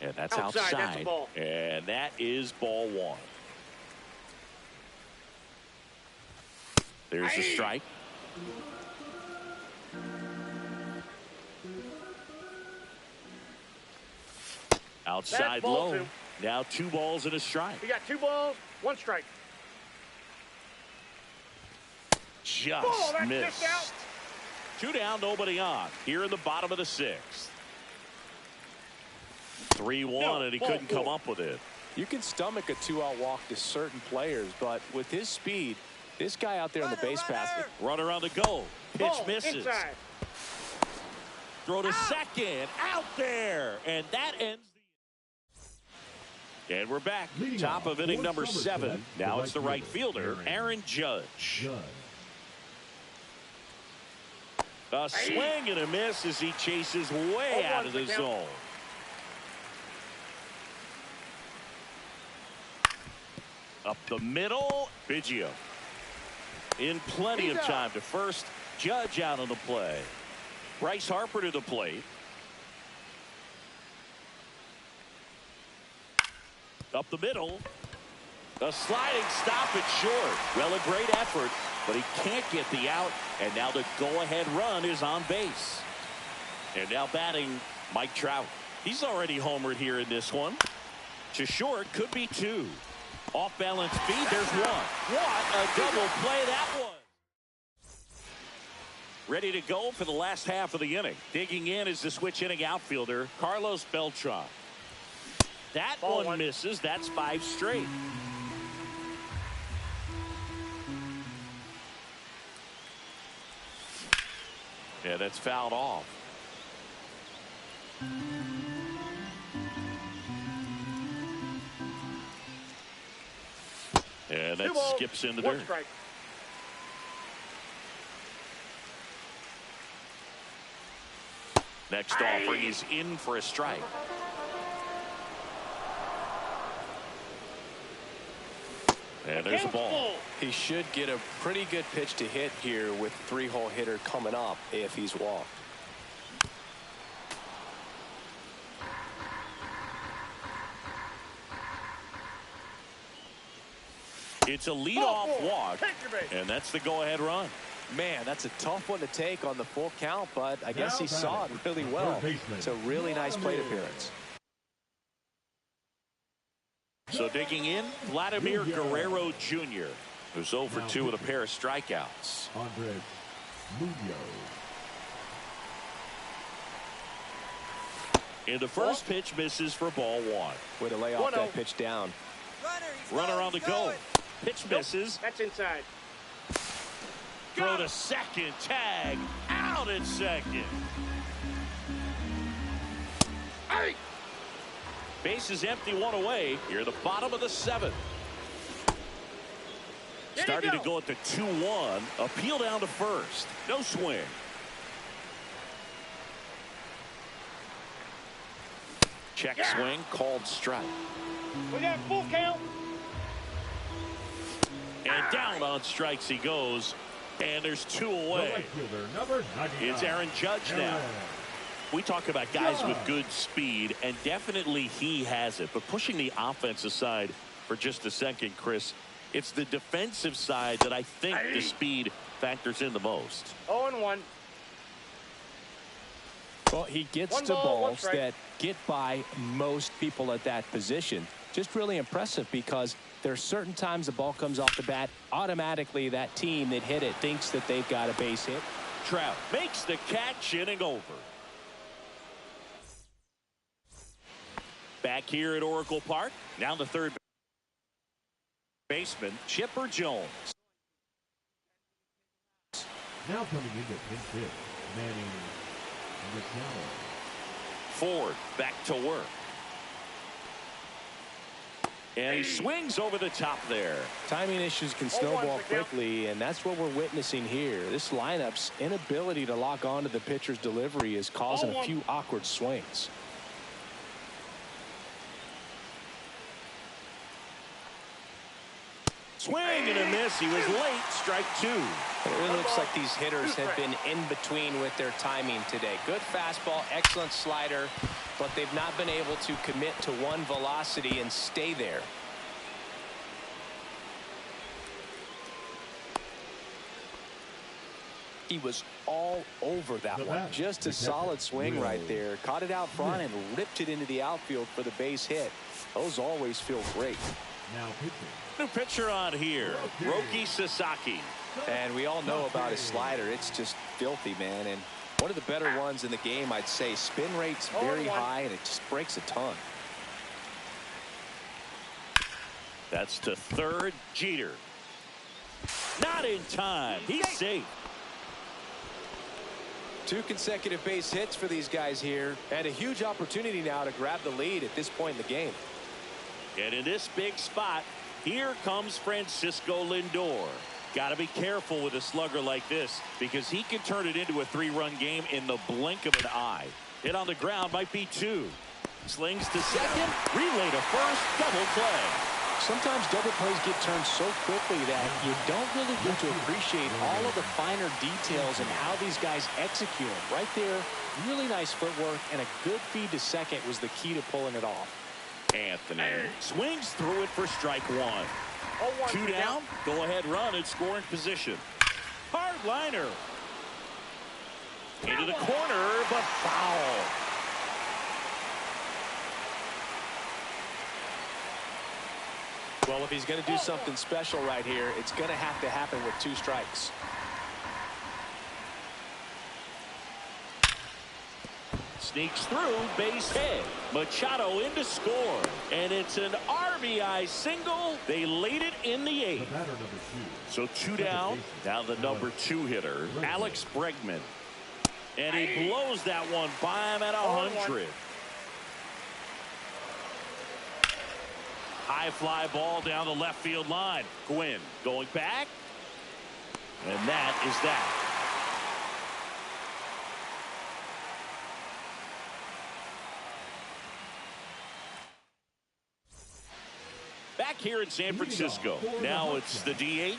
And that's outside. That's a ball. And that is ball 1. There's a strike. Outside low. 2. Now 2 balls and a strike. We got 2 balls, 1 strike. Just that's missed. just out. 2 down, nobody on. Here in the bottom of the 6th. 3-1, and he couldn't come up with it. You can stomach a 2-out walk to certain players, but with his speed, this guy out there on the base path. Runner on the go. Pitch misses. Inside. Throw to second. Out there. And that ends And we're back. Leading Top off of inning for number Somerset, 7. the Now right it's the right fielder, fielder, Aaron Judge. Judge. A swing and a miss as he chases way out of the zone. Up the middle, Biggio. In plenty of time to first. Judge out on the play. Bryce Harper to the plate. Up the middle. A sliding stop at short. Well, a great effort, but he can't get the out. And now the go-ahead run is on base. And now batting Mike Trout. He's already homered here in this one. To short, could be 2. Off balance feed, there's 1. What a double play that was. Ready to go for the last half of the inning. Digging in is the switch inning outfielder, Carlos Beltran. That one misses. That's 5 straight. Yeah, that's fouled off. And that skips into dirt. Strike. Next offering is in for a strike. And there's a ball. He should get a pretty good pitch to hit here with 3-hole hitter coming up if he's walked. It's a leadoff walk, and that's the go-ahead run. Man, that's a tough one to take on the full count, but I guess he saw it really well. It's a really nice plate appearance. So digging in, Vladimir Guerrero Jr., who's 0 for 2 with a pair of strikeouts. Andres Munoz. And the first pitch misses for ball 1. Way to lay off that pitch down. Runner on the go. Pitch misses. That's inside. Throw to second. Tag. Out at second. Hey! Base is empty, 1 away. Here, the bottom of the 7th. Starting to go at the 2-1. Appeal down to first. No swing. Check swing. Called strike. We got full count. And down on strikes he goes. And there's 2 away. The right fielder, number 99. It's Aaron Judge now. We talk about guys with good speed, and definitely he has it. But pushing the offensive side for just a second, Chris, it's the defensive side that I think the speed factors in the most. 0-1. Well, he gets to balls that get by most people at that position. Just really impressive because there's certain times the ball comes off the bat, automatically that team that hit it thinks that they've got a base hit. Trout makes the catch, inning over. Back here at Oracle Park, now the third baseman, Chipper Jones. Now coming into pinch hit, Manny Machado. Ford back to work. And he swings over the top there. Timing issues can snowball quickly, and that's what we're witnessing here. This lineup's inability to lock onto the pitcher's delivery is causing a few awkward swings. Swing and a miss. He was late. Strike 2. It really looks like these hitters have been in between with their timing today. Good fastball, excellent slider, but they've not been able to commit to one velocity and stay there. He was all over that one. Just a solid swing right there. Caught it out front and ripped it into the outfield for the base hit. Those always feel great. Now pitching. New pitcher on here, Roki Sasaki. And we all know about his slider. It's just filthy, man. And one of the better ones in the game, I'd say. Spin rate's very high, and it just breaks a ton. That's to third. Jeter. Not in time. He's safe. 2 consecutive base hits for these guys here, and a huge opportunity now to grab the lead at this point in the game. And in this big spot, here comes Francisco Lindor. Got to be careful with a slugger like this because he can turn it into a 3-run game in the blink of an eye. Hit on the ground might be 2. Slings to second, relay to first, double play. Sometimes double plays get turned so quickly that you don't really get to appreciate all of the finer details and how these guys execute them. Right there, really nice footwork, and a good feed to second was the key to pulling it off. Anthony swings through it for strike 1. 2 down, go ahead run in scoring position. Hard liner. Into the corner, but foul. Well, if he's going to do something special right here, it's going to have to happen with 2 strikes. Sneaks through, base hit. Machado in to score. And it's an RBI single. They laid it in the 8th. The batter, number 2. So 2 down. Now the number 2 hitter, Alex Bregman. And he blows that one by him at 100. High fly ball down the left field line. Gwynn going back. And that is that. Back here in San Francisco. Now it's the DH,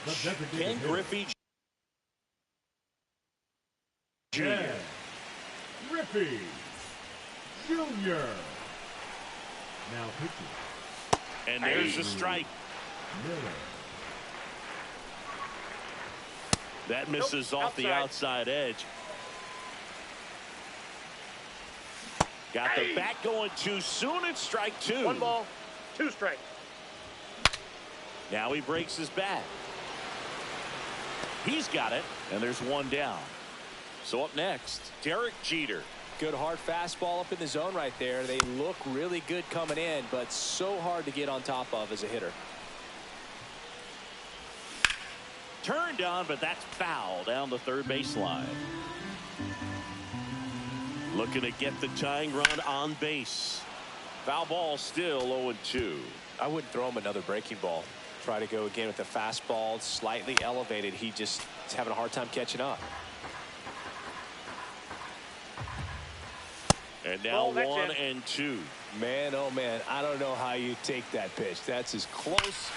Ken Griffey Jr. Ken Griffey Jr. Now pitching. And there's the strike. Miller. That misses off the outside edge. Got the bat going too soon. It's strike 2. 1 ball, 2 strikes. Now he breaks his bat. He's got it, and there's 1 down. So up next, Derek Jeter. Good hard fastball up in the zone right there. They look really good coming in, but so hard to get on top of as a hitter. Turned on, but that's foul down the third baseline. Looking to get the tying run on base. Foul ball still 0-2. I wouldn't throw him another breaking ball. Try to go again with the fastball, slightly elevated. He just is having a hard time catching up. And now 1-2. Man, oh man, I don't know how you take that pitch. That's as close.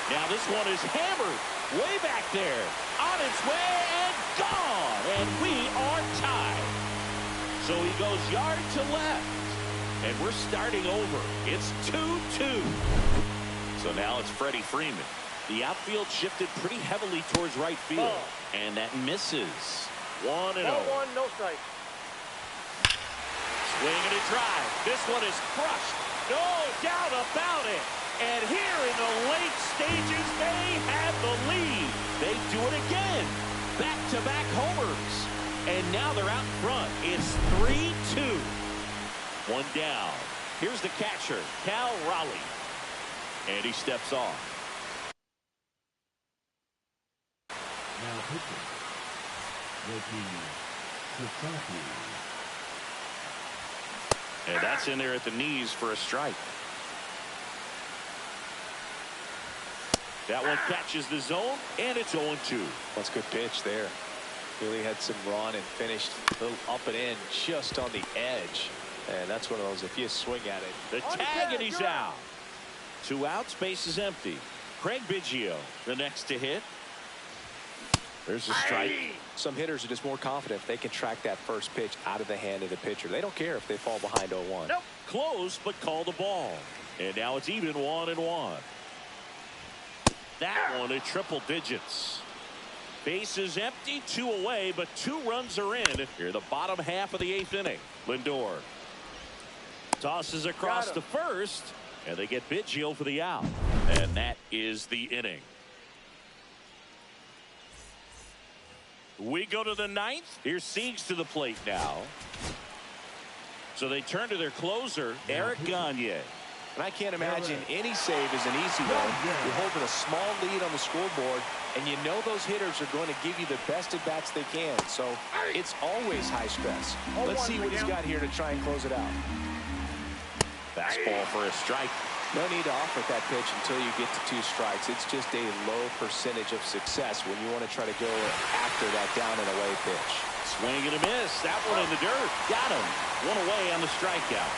Now this one is hammered way back there. On its way and gone. And we are tied. So he goes yard to left. And we're starting over. It's 2-2. So now it's Freddie Freeman. The outfield shifted pretty heavily towards right field. And that misses. 1-0. 1, no strike. Swing and a drive. This one is crushed. No doubt about it. And here in the late stages, they have the lead. They do it again. Back-to-back homers. And now they're out in front. It's 3-2. 1 down. Here's the catcher, Cal Raleigh. And he steps off. Now pitching. Yoki Sasaki. And that's in there at the knees for a strike. That one catches the zone, and it's 0-2. That's a good pitch there. Really had some run and finished a little up and in just on the edge. And that's one of those, if you swing at it. The tag, and he's out. 2 outs, base is empty. Craig Biggio, the next to hit. There's a strike. Some hitters are just more confident if they can track that first pitch out of the hand of the pitcher. They don't care if they fall behind 0-1. Nope. Close, but call the ball. And now it's even 1-1. That one at triple digits. Base is empty, 2 away, but 2 runs are in. Here, the bottom half of the 8th inning. Lindor tosses across to first, and they get Biggio for the out. And that is the inning. We go to the 9th. Here's Siegs to the plate now. So they turn to their closer, Eric Gagne. And I can't imagine any save is an easy one. You're holding a small lead on the scoreboard, and you know those hitters are going to give you the best at bats they can. So it's always high stress. Let's see what he's got here to try and close it out. Fastball for a strike. No need to offer that pitch until you get to 2 strikes. It's just a low percentage of success when you want to try to go after that down and away pitch. Swing and a miss. That one in the dirt. Got him. 1 away on the strikeout.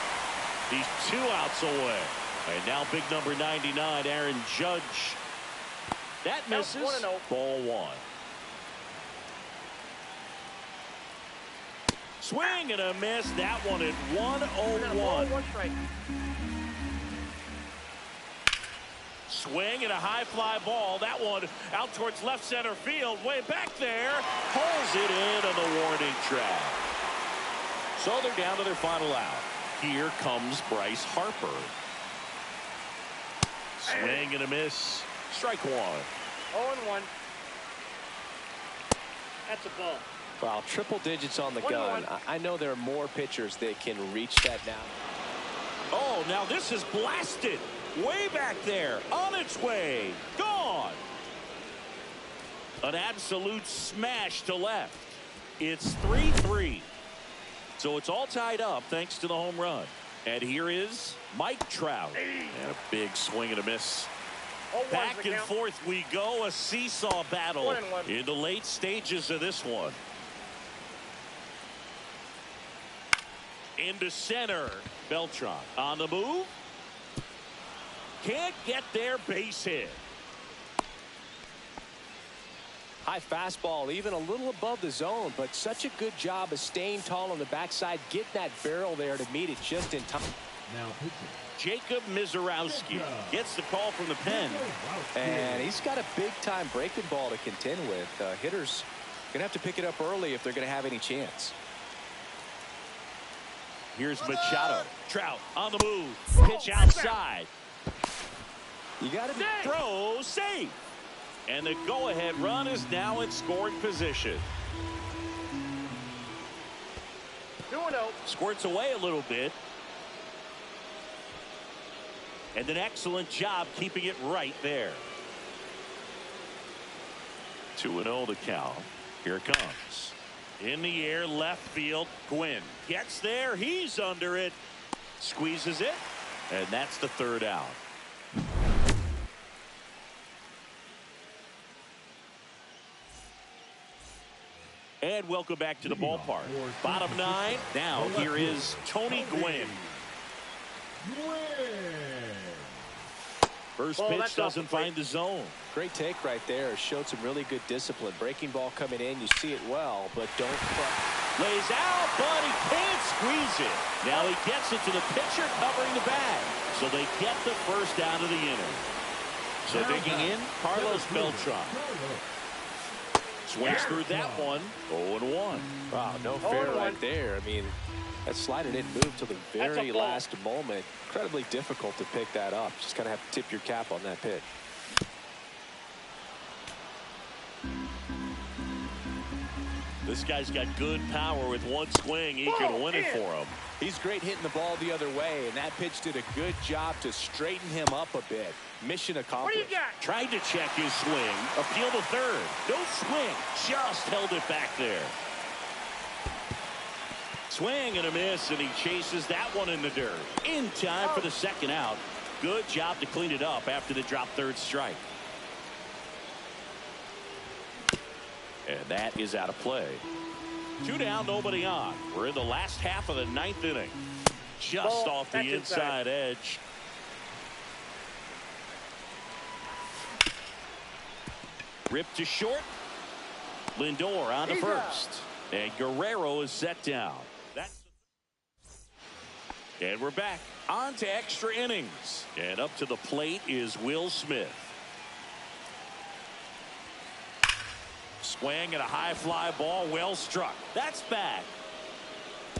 He's 2 outs away. And now big number 99, Aaron Judge. That misses. 1-0. Ball 1. Swing and a miss. That one at 1-0-1. 1 strike. Swing and a high fly ball. That one out towards left center field. Way back there. Pulls it in on the warning track. So they're down to their final out. Here comes Bryce Harper. Swing and a miss. Strike 1. 0-1. That's a ball. Wow, triple digits on the gun. I know there are more pitchers that can reach that now. Oh, now this is blasted. Way back there. On its way. Gone. An absolute smash to left. It's 3-3. So it's all tied up thanks to the home run. And here is Mike Trout. And a big swing and a miss. Back and forth we go. A seesaw battle 1-1. in the late stages of this one. Into center. Beltran on the move. Can't get there. Base hit. High fastball, even a little above the zone, but such a good job of staying tall on the backside, getting that barrel there to meet it just in time. Now pitching. Jacob Mizorowski gets the call from the pen. And he's got a big-time breaking ball to contend with. Hitters going to have to pick it up early if they're going to have any chance. Here's Machado. Trout on the move. Pitch outside. You got to throw safe. And the go-ahead run is now in scoring position. 2-0. Squirts away a little bit. And an excellent job keeping it right there. 2-0 the count. Here it comes. In the air, left field. Gwynn gets there. He's under it. Squeezes it. And that's the 3rd out. And welcome back to the ballpark. Bottom 9. Now here is Tony Gwynn. First pitch doesn't find the zone. Great take right there. Showed some really good discipline. Breaking ball coming in. You see it well, but don't cry. Lays out, but he can't squeeze it. Now he gets it to the pitcher covering the bag. So they get the first out of the inning. So digging in, Carlos Beltran. Swings through that one. 0-1. Wow, no fair right there. I mean, that slider didn't move till the very last moment. Incredibly difficult to pick that up. Just kind of have to tip your cap on that pitch. This guy's got good power. With one swing, he can win it for him. He's great hitting the ball the other way, and that pitch did a good job to straighten him up a bit. Mission accomplished. What do you got? Tried to check his swing. Appeal to third. No swing. Just held it back there. Swing and a miss, and he chases that one in the dirt. In time for the 2nd out. Good job to clean it up after the drop 3rd strike. And that is out of play. 2 down, nobody on. We're in the last half of the 9th inning. Just off the inside edge. Ripped to short. Lindor on to first. And Guerrero is set down. And we're back on to extra innings. And up to the plate is Will Smith. Swing and a high fly ball, well struck. That's back.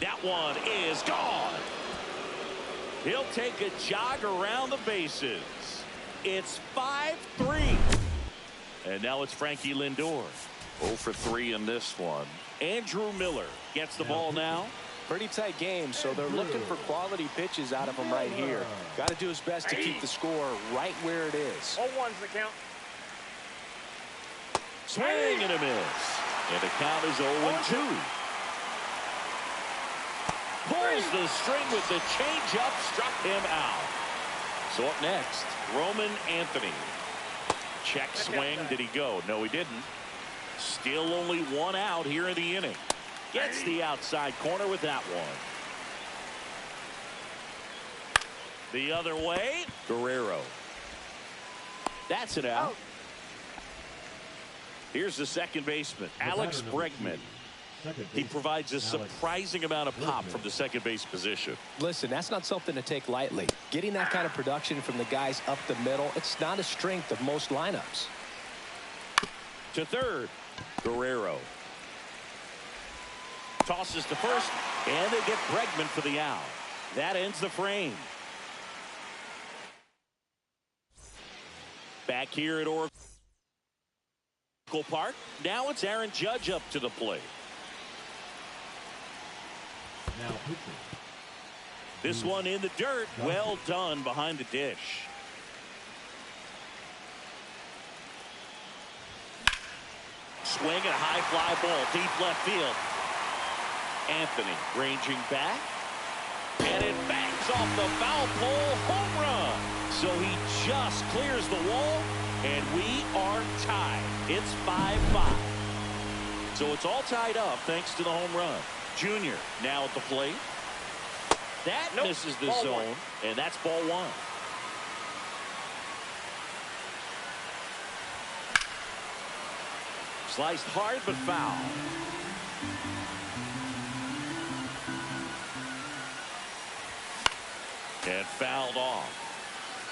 That one is gone. He'll take a jog around the bases. It's 5-3. And now it's Frankie Lindor. 0 for 3 in this one. Andrew Miller gets the ball now. Pretty tight game, so they're looking for quality pitches out of him right here. Got to do his best to keep the score right where it is. 0-1's the count. Swing and a miss. And the count is 0-2. Pulls the string with the changeup, struck him out. So up next, Roman Anthony. Check swing. Did he go? No, he didn't. Still only one out here in the inning. Gets the outside corner with that one. The other way, Guerrero. That's it out. Here's the second baseman, Alex Bregman. He provides a surprising amount of pop from the second base position. Listen, that's not something to take lightly. Getting that kind of production from the guys up the middle, it's not a strength of most lineups. To third, Guerrero. Tosses to first, and they get Bregman for the out. That ends the frame. Back here at Oracle Park, now it's Aaron Judge up to the plate. Now pitching. This one in the dirt. Well done behind the dish. Swing and a high fly ball deep left field. Anthony ranging back. And it bangs off the foul pole. Home run. So he just clears the wall. And we are tied. It's 5-5. So it's all tied up thanks to the home run. Junior now at the plate. That misses the zone, and that's ball one. Sliced hard but foul. And fouled off.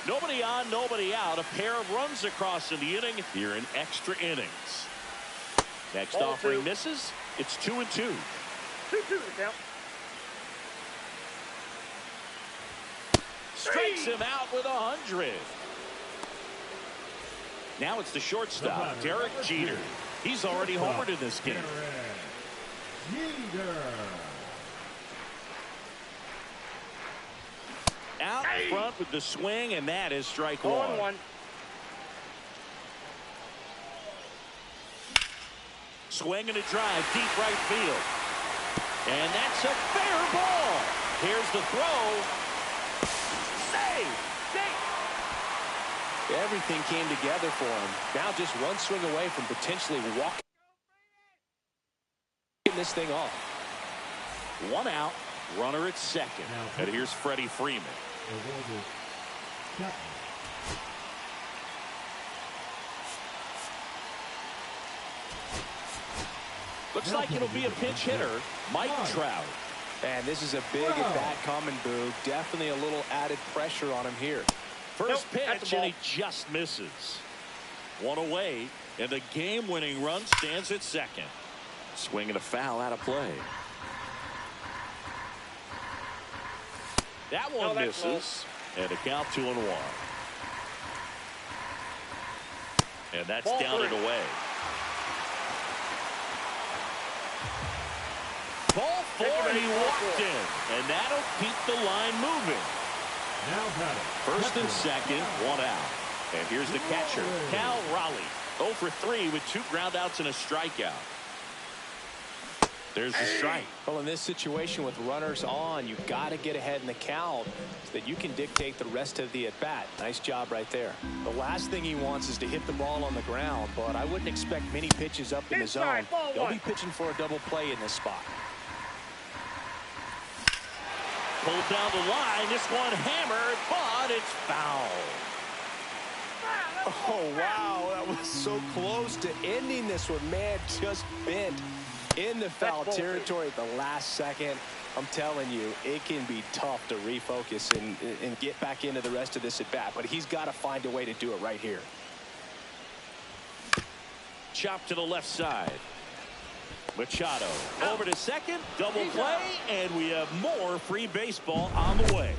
Nobody on, nobody out. A pair of runs across in the inning here in extra innings. Next offering misses. It's 2-2. 2-2 to count. Strikes him out with 100. Now it's the shortstop, Derek Jeter. He's already homered in this game. Out front with the swing, and that is strike one. 0-1. Swing and a drive, deep right field. And that's a fair ball. Here's the throw. Save. Everything came together for him. Now just one swing away from potentially walking this thing off. One out, runner at second. And here's Freddie Freeman. Looks like it'll be a pinch hitter, Mike Trout. And this is a big at-bat coming, Boog. Definitely a little added pressure on him here. First pitch, and he just misses. One away, and the game-winning run stands at second. Swing and a foul out of play. That one misses, and a count 2-1. And that's down and away. Ball four, and he walked in, and that'll keep the line moving. First and second, one out. And here's the catcher, Cal Raleigh. 0 for 3 with 2 groundouts and a strikeout. There's the strike. Well, in this situation with runners on, you've got to get ahead in the count so that you can dictate the rest of the at-bat. Nice job right there. The last thing he wants is to hit the ball on the ground, but I wouldn't expect many pitches up in the zone. They'll be pitching for a double play in this spot. Pulled down the line. This one hammered, but it's foul. Oh, wow. That was so close to ending this one. Man, just bent in the foul territory at the last second. I'm telling you, it can be tough to refocus and get back into the rest of this at-bat. But he's got to find a way to do it right here. Chop to the left side. Machado over to second, double play, and we have more free baseball on the way.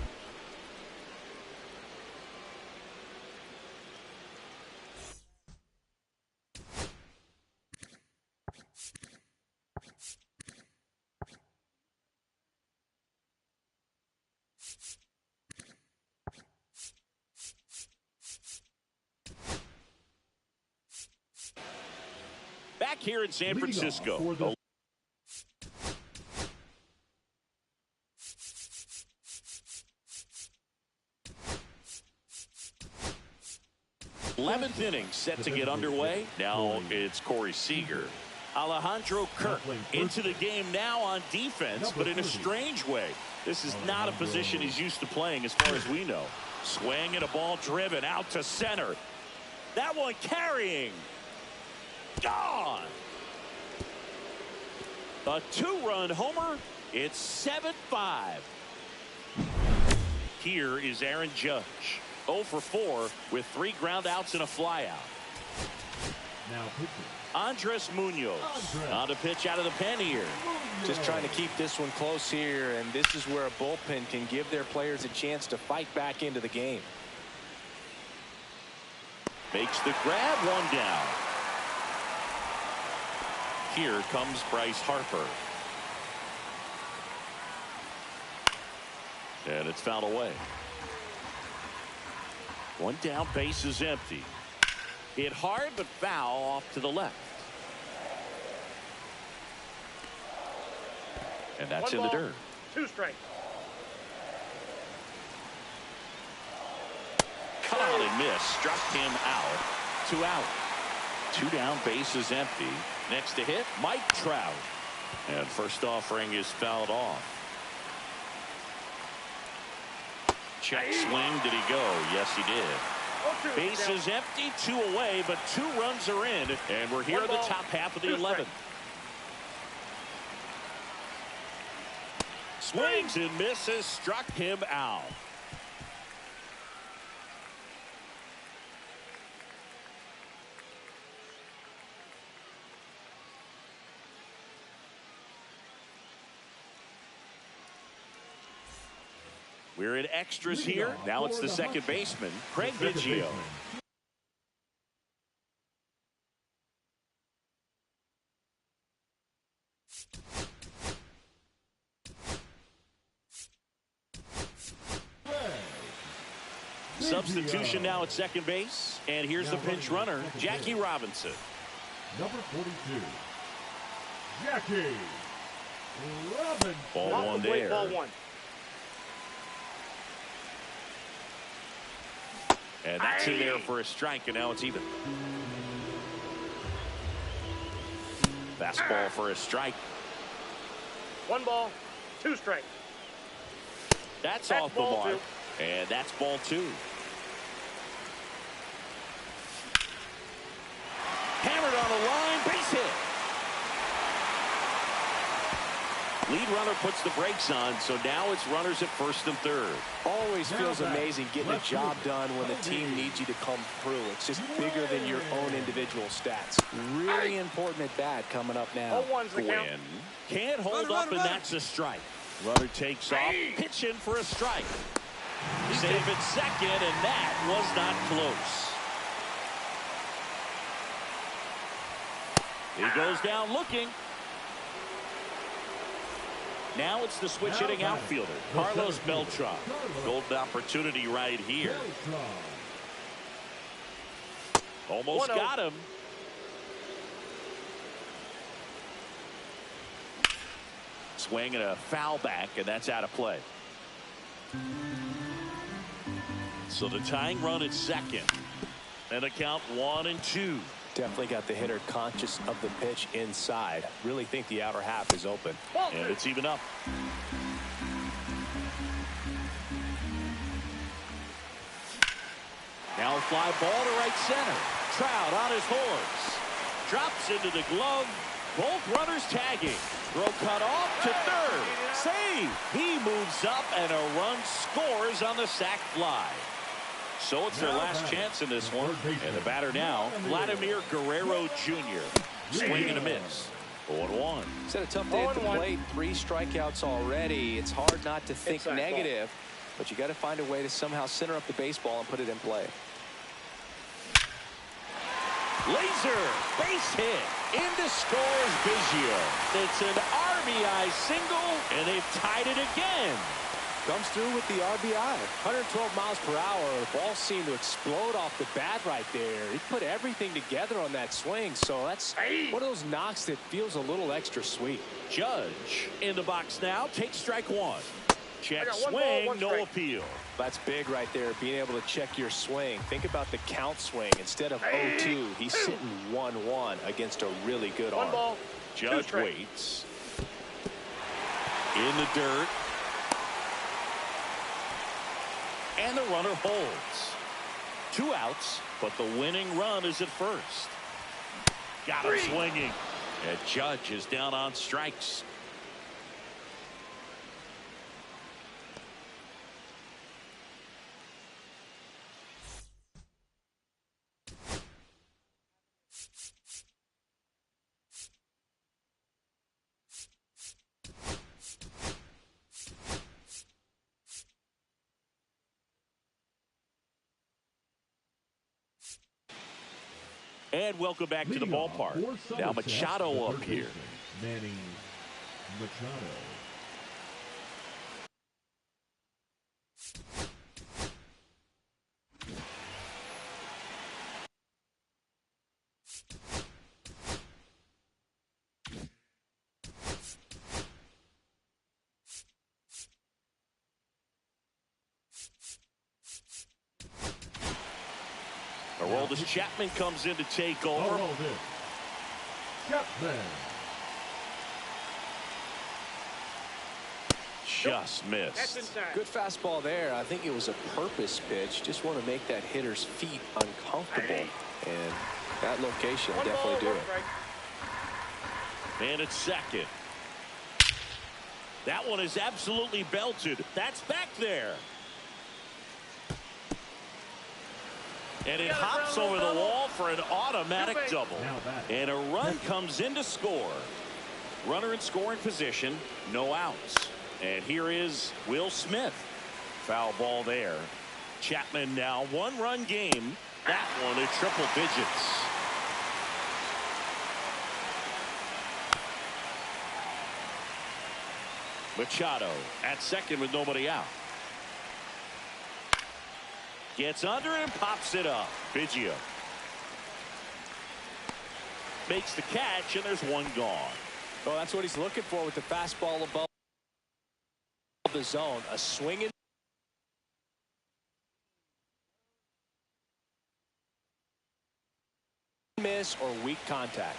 Back here in San Francisco. 11th inning set to get underway. Now it's Corey Seager. Alejandro Kirk into the game now on defense, but in a strange way. This is not a position he's used to playing as far as we know. Swing and a ball driven out to center. That one carrying. Gone. A 2-run homer. It's 7-5. Here is Aaron Judge. 0 for 4 with 3 ground outs and a flyout. Now pitching. Andres Munoz on to pitch out of the pen here. Just trying to keep this one close here, and this is where a bullpen can give their players a chance to fight back into the game. Makes the grab, 1 down. Here comes Bryce Harper. And it's fouled away. 1 down, base is empty. Hit hard but foul off to the left. And that's in the dirt. 2 strikes. Caught and missed. Struck him out. 2 out. 2 down, base is empty. Next to hit, Mike Trout. And first offering is fouled off. Check swing. Did he go? Yes, he did. Base is empty, 2 away, but 2 runs are in, and we're here in the top half of the 11th. Swings and misses, struck him out. We're in extras here. Now it's the second baseman, Craig Biggio. Substitution now at second base. And here's the pinch runner, Jackie Robinson. Number 42, Jackie Robinson. Ball 1 there. Ball 1. And that's in there for a strike, and now it's even. Fastball for a strike. 1 ball, 2 strikes. That's off the mark. And that's ball 2. Hammered on the line, base hit. Lead runner puts the brakes on, so now it's runners at first and third. Always feels amazing getting a job done when the team needs you to come through. It's just bigger than your own individual stats. Really important at bat coming up now. 0-1's the count. Can't hold up, and that's a strike. Runner takes off, pitching for a strike. Save at second, and that was not close. He goes down looking. Now it's the switch hitting outfielder, Carlos Beltran. Golden opportunity right here. Almost got him. Swing and a foul back, and that's out of play. So the tying run at second. And a count 1-2. Definitely got the hitter conscious of the pitch inside. Really think the outer half is open. And it's even up. Now a fly ball to right center. Trout on his horse. Drops into the glove. Both runners tagging. Throw cut off to third. Save. He moves up and a run scores on the sac fly. So it's their last chance in this one. And the batter now, Vladimir Guerrero Jr. Swing and a miss. 0-1. He's had a tough day at the plate. 3 strikeouts already. It's hard not to think negative, but you got to find a way to somehow center up the baseball and put it in play. Laser base hit. Into scores Biggio. It's an RBI single, and they've tied it again. Comes through with the RBI. 112 miles per hour. The ball seemed to explode off the bat right there. He put everything together on that swing, so that's one of those knocks that feels a little extra sweet. Judge in the box now. Takes strike 1. Check I got 1 ball, swing, 1 no strike. appeal. That's big right there, being able to check your swing. Think about the count swing. Instead of 0-2, he's sitting 1-1 against a really good 1 arm. ball, 2 Judge strikes. waits. In the dirt. And the runner holds. 2 outs, but the winning run is at first. Got him swinging. And Judge is down on strikes. And welcome back to the Leading off ballpark. for Now Somerset, Machado the up third here. baseman, Manny Machado. Aroldis Chapman comes in to take over. Aroldis Chapman. Just That's missed. inside. Good fastball there. I think it was a purpose pitch. Just want to make that hitter's feet uncomfortable. And that location will 1 ball, definitely do 1 it. strike. And it's second. That one is absolutely belted. That's back there. And it hops over the wall for an automatic double. Now batting. And a run comes in to score. Runner in scoring position, no outs. And here is Will Smith. Foul ball there. Chapman now 1-run game. That one at triple digits. Machado at second with nobody out. Gets under and pops it up. Biggio makes the catch, and there's 1 gone. Well, that's what he's looking for with the fastball above the zone. A swinging miss or weak contact.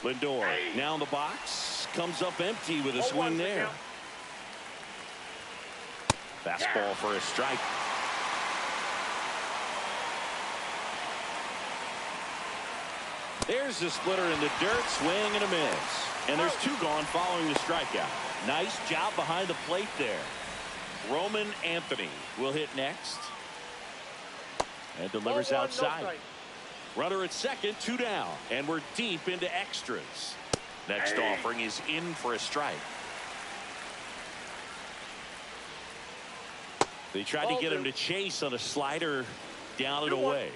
Lindor now in the box. Comes up empty with a 0-1 swing the there. count. Fastball for a strike. There's the splitter in the dirt. Swing and a miss. And there's 2 gone following the strikeout. Nice job behind the plate there. Roman Anthony will hit next. And delivers 0-1, no outside. strike. Runner at second, 2 down. And we're deep into extras. Next offering is in for a strike. They tried to get him to chase on a slider down and 2-1. away.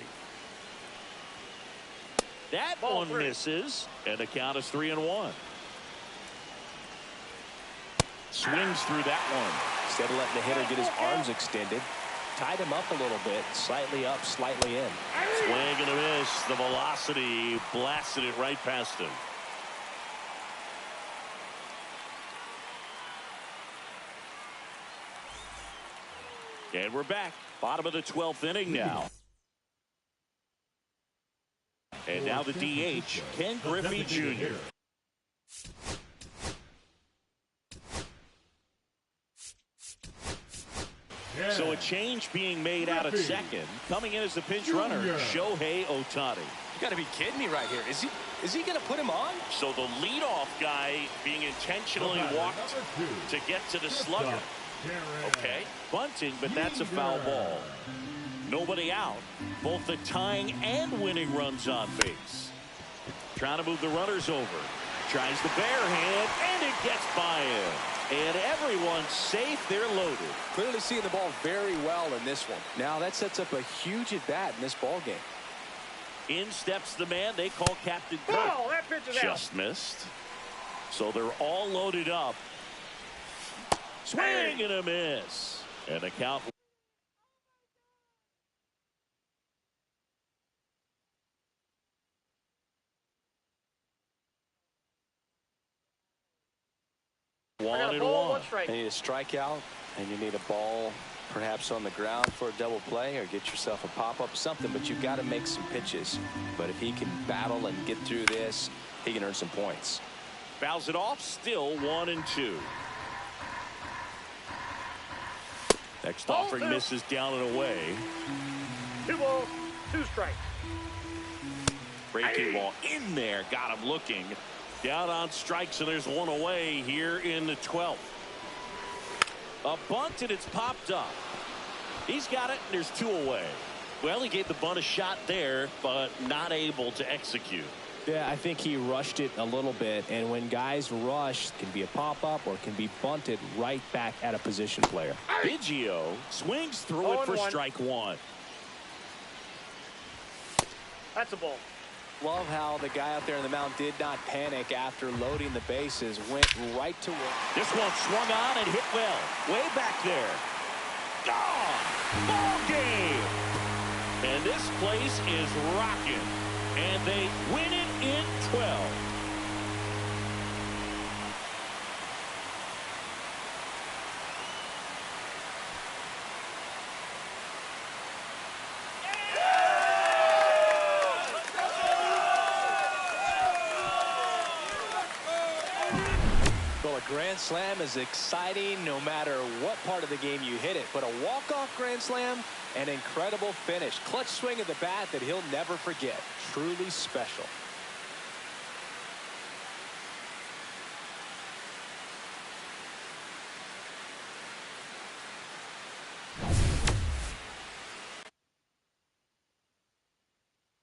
That Ball one 3. misses, and the count is 3-1. Swings through that one. Instead of letting the hitter get his arms extended, tied him up a little bit, slightly up, slightly in. Swing and a miss. The velocity blasted it right past him. And we're back. Bottom of the 12th inning now. And now the DH, Ken Griffey Jr. So a change being made out at second. Coming in as the pinch runner, Shohei Ohtani. You got to be kidding me right here. Is he going to put him on? So the leadoff guy being intentionally walked to get to the slugger. Okay, bunting, but that's a foul ball. Nobody out. Both the tying and winning runs on base. Trying to move the runners over. Tries the bare hand, and it gets by him. And everyone's safe. They're loaded. Clearly seeing the ball very well in this one. Now that sets up a huge at bat in this ball game. In steps the man they call Captain Kirk. Oh, that pitch is out. Just missed. So they're all loaded up. Swing and a miss. And the count. 1-1. strike. You need a strikeout, and you need a ball perhaps on the ground for a double play, or get yourself a pop-up, something, but you've got to make some pitches. But if he can battle and get through this, he can earn some points. Fouls it off, still 1-2. Next offering misses down and away. 2 balls, 2 strikes. Breaking ball in there, got him looking. Down on strikes, and there's 1 away here in the 12th. A bunt, and it's popped up. He's got it, and there's 2 away. Well, he gave the bunt a shot there, but not able to execute. Yeah, I think he rushed it a little bit, and when guys rush, it can be a pop-up or it can be bunted right back at a position player. Biggio swings through it for 0-1. strike 1. That's a ball. Love how the guy out there in the mound did not panic after loading the bases, went right to work. This one swung on and hit well. Way back there. Gone! Ball game! And this place is rocking. And they win it in 12. Well, a grand slam is exciting no matter what part of the game you hit it, but a walk-off grand slam, an incredible finish. Clutch swing of the bat that he'll never forget. Truly special.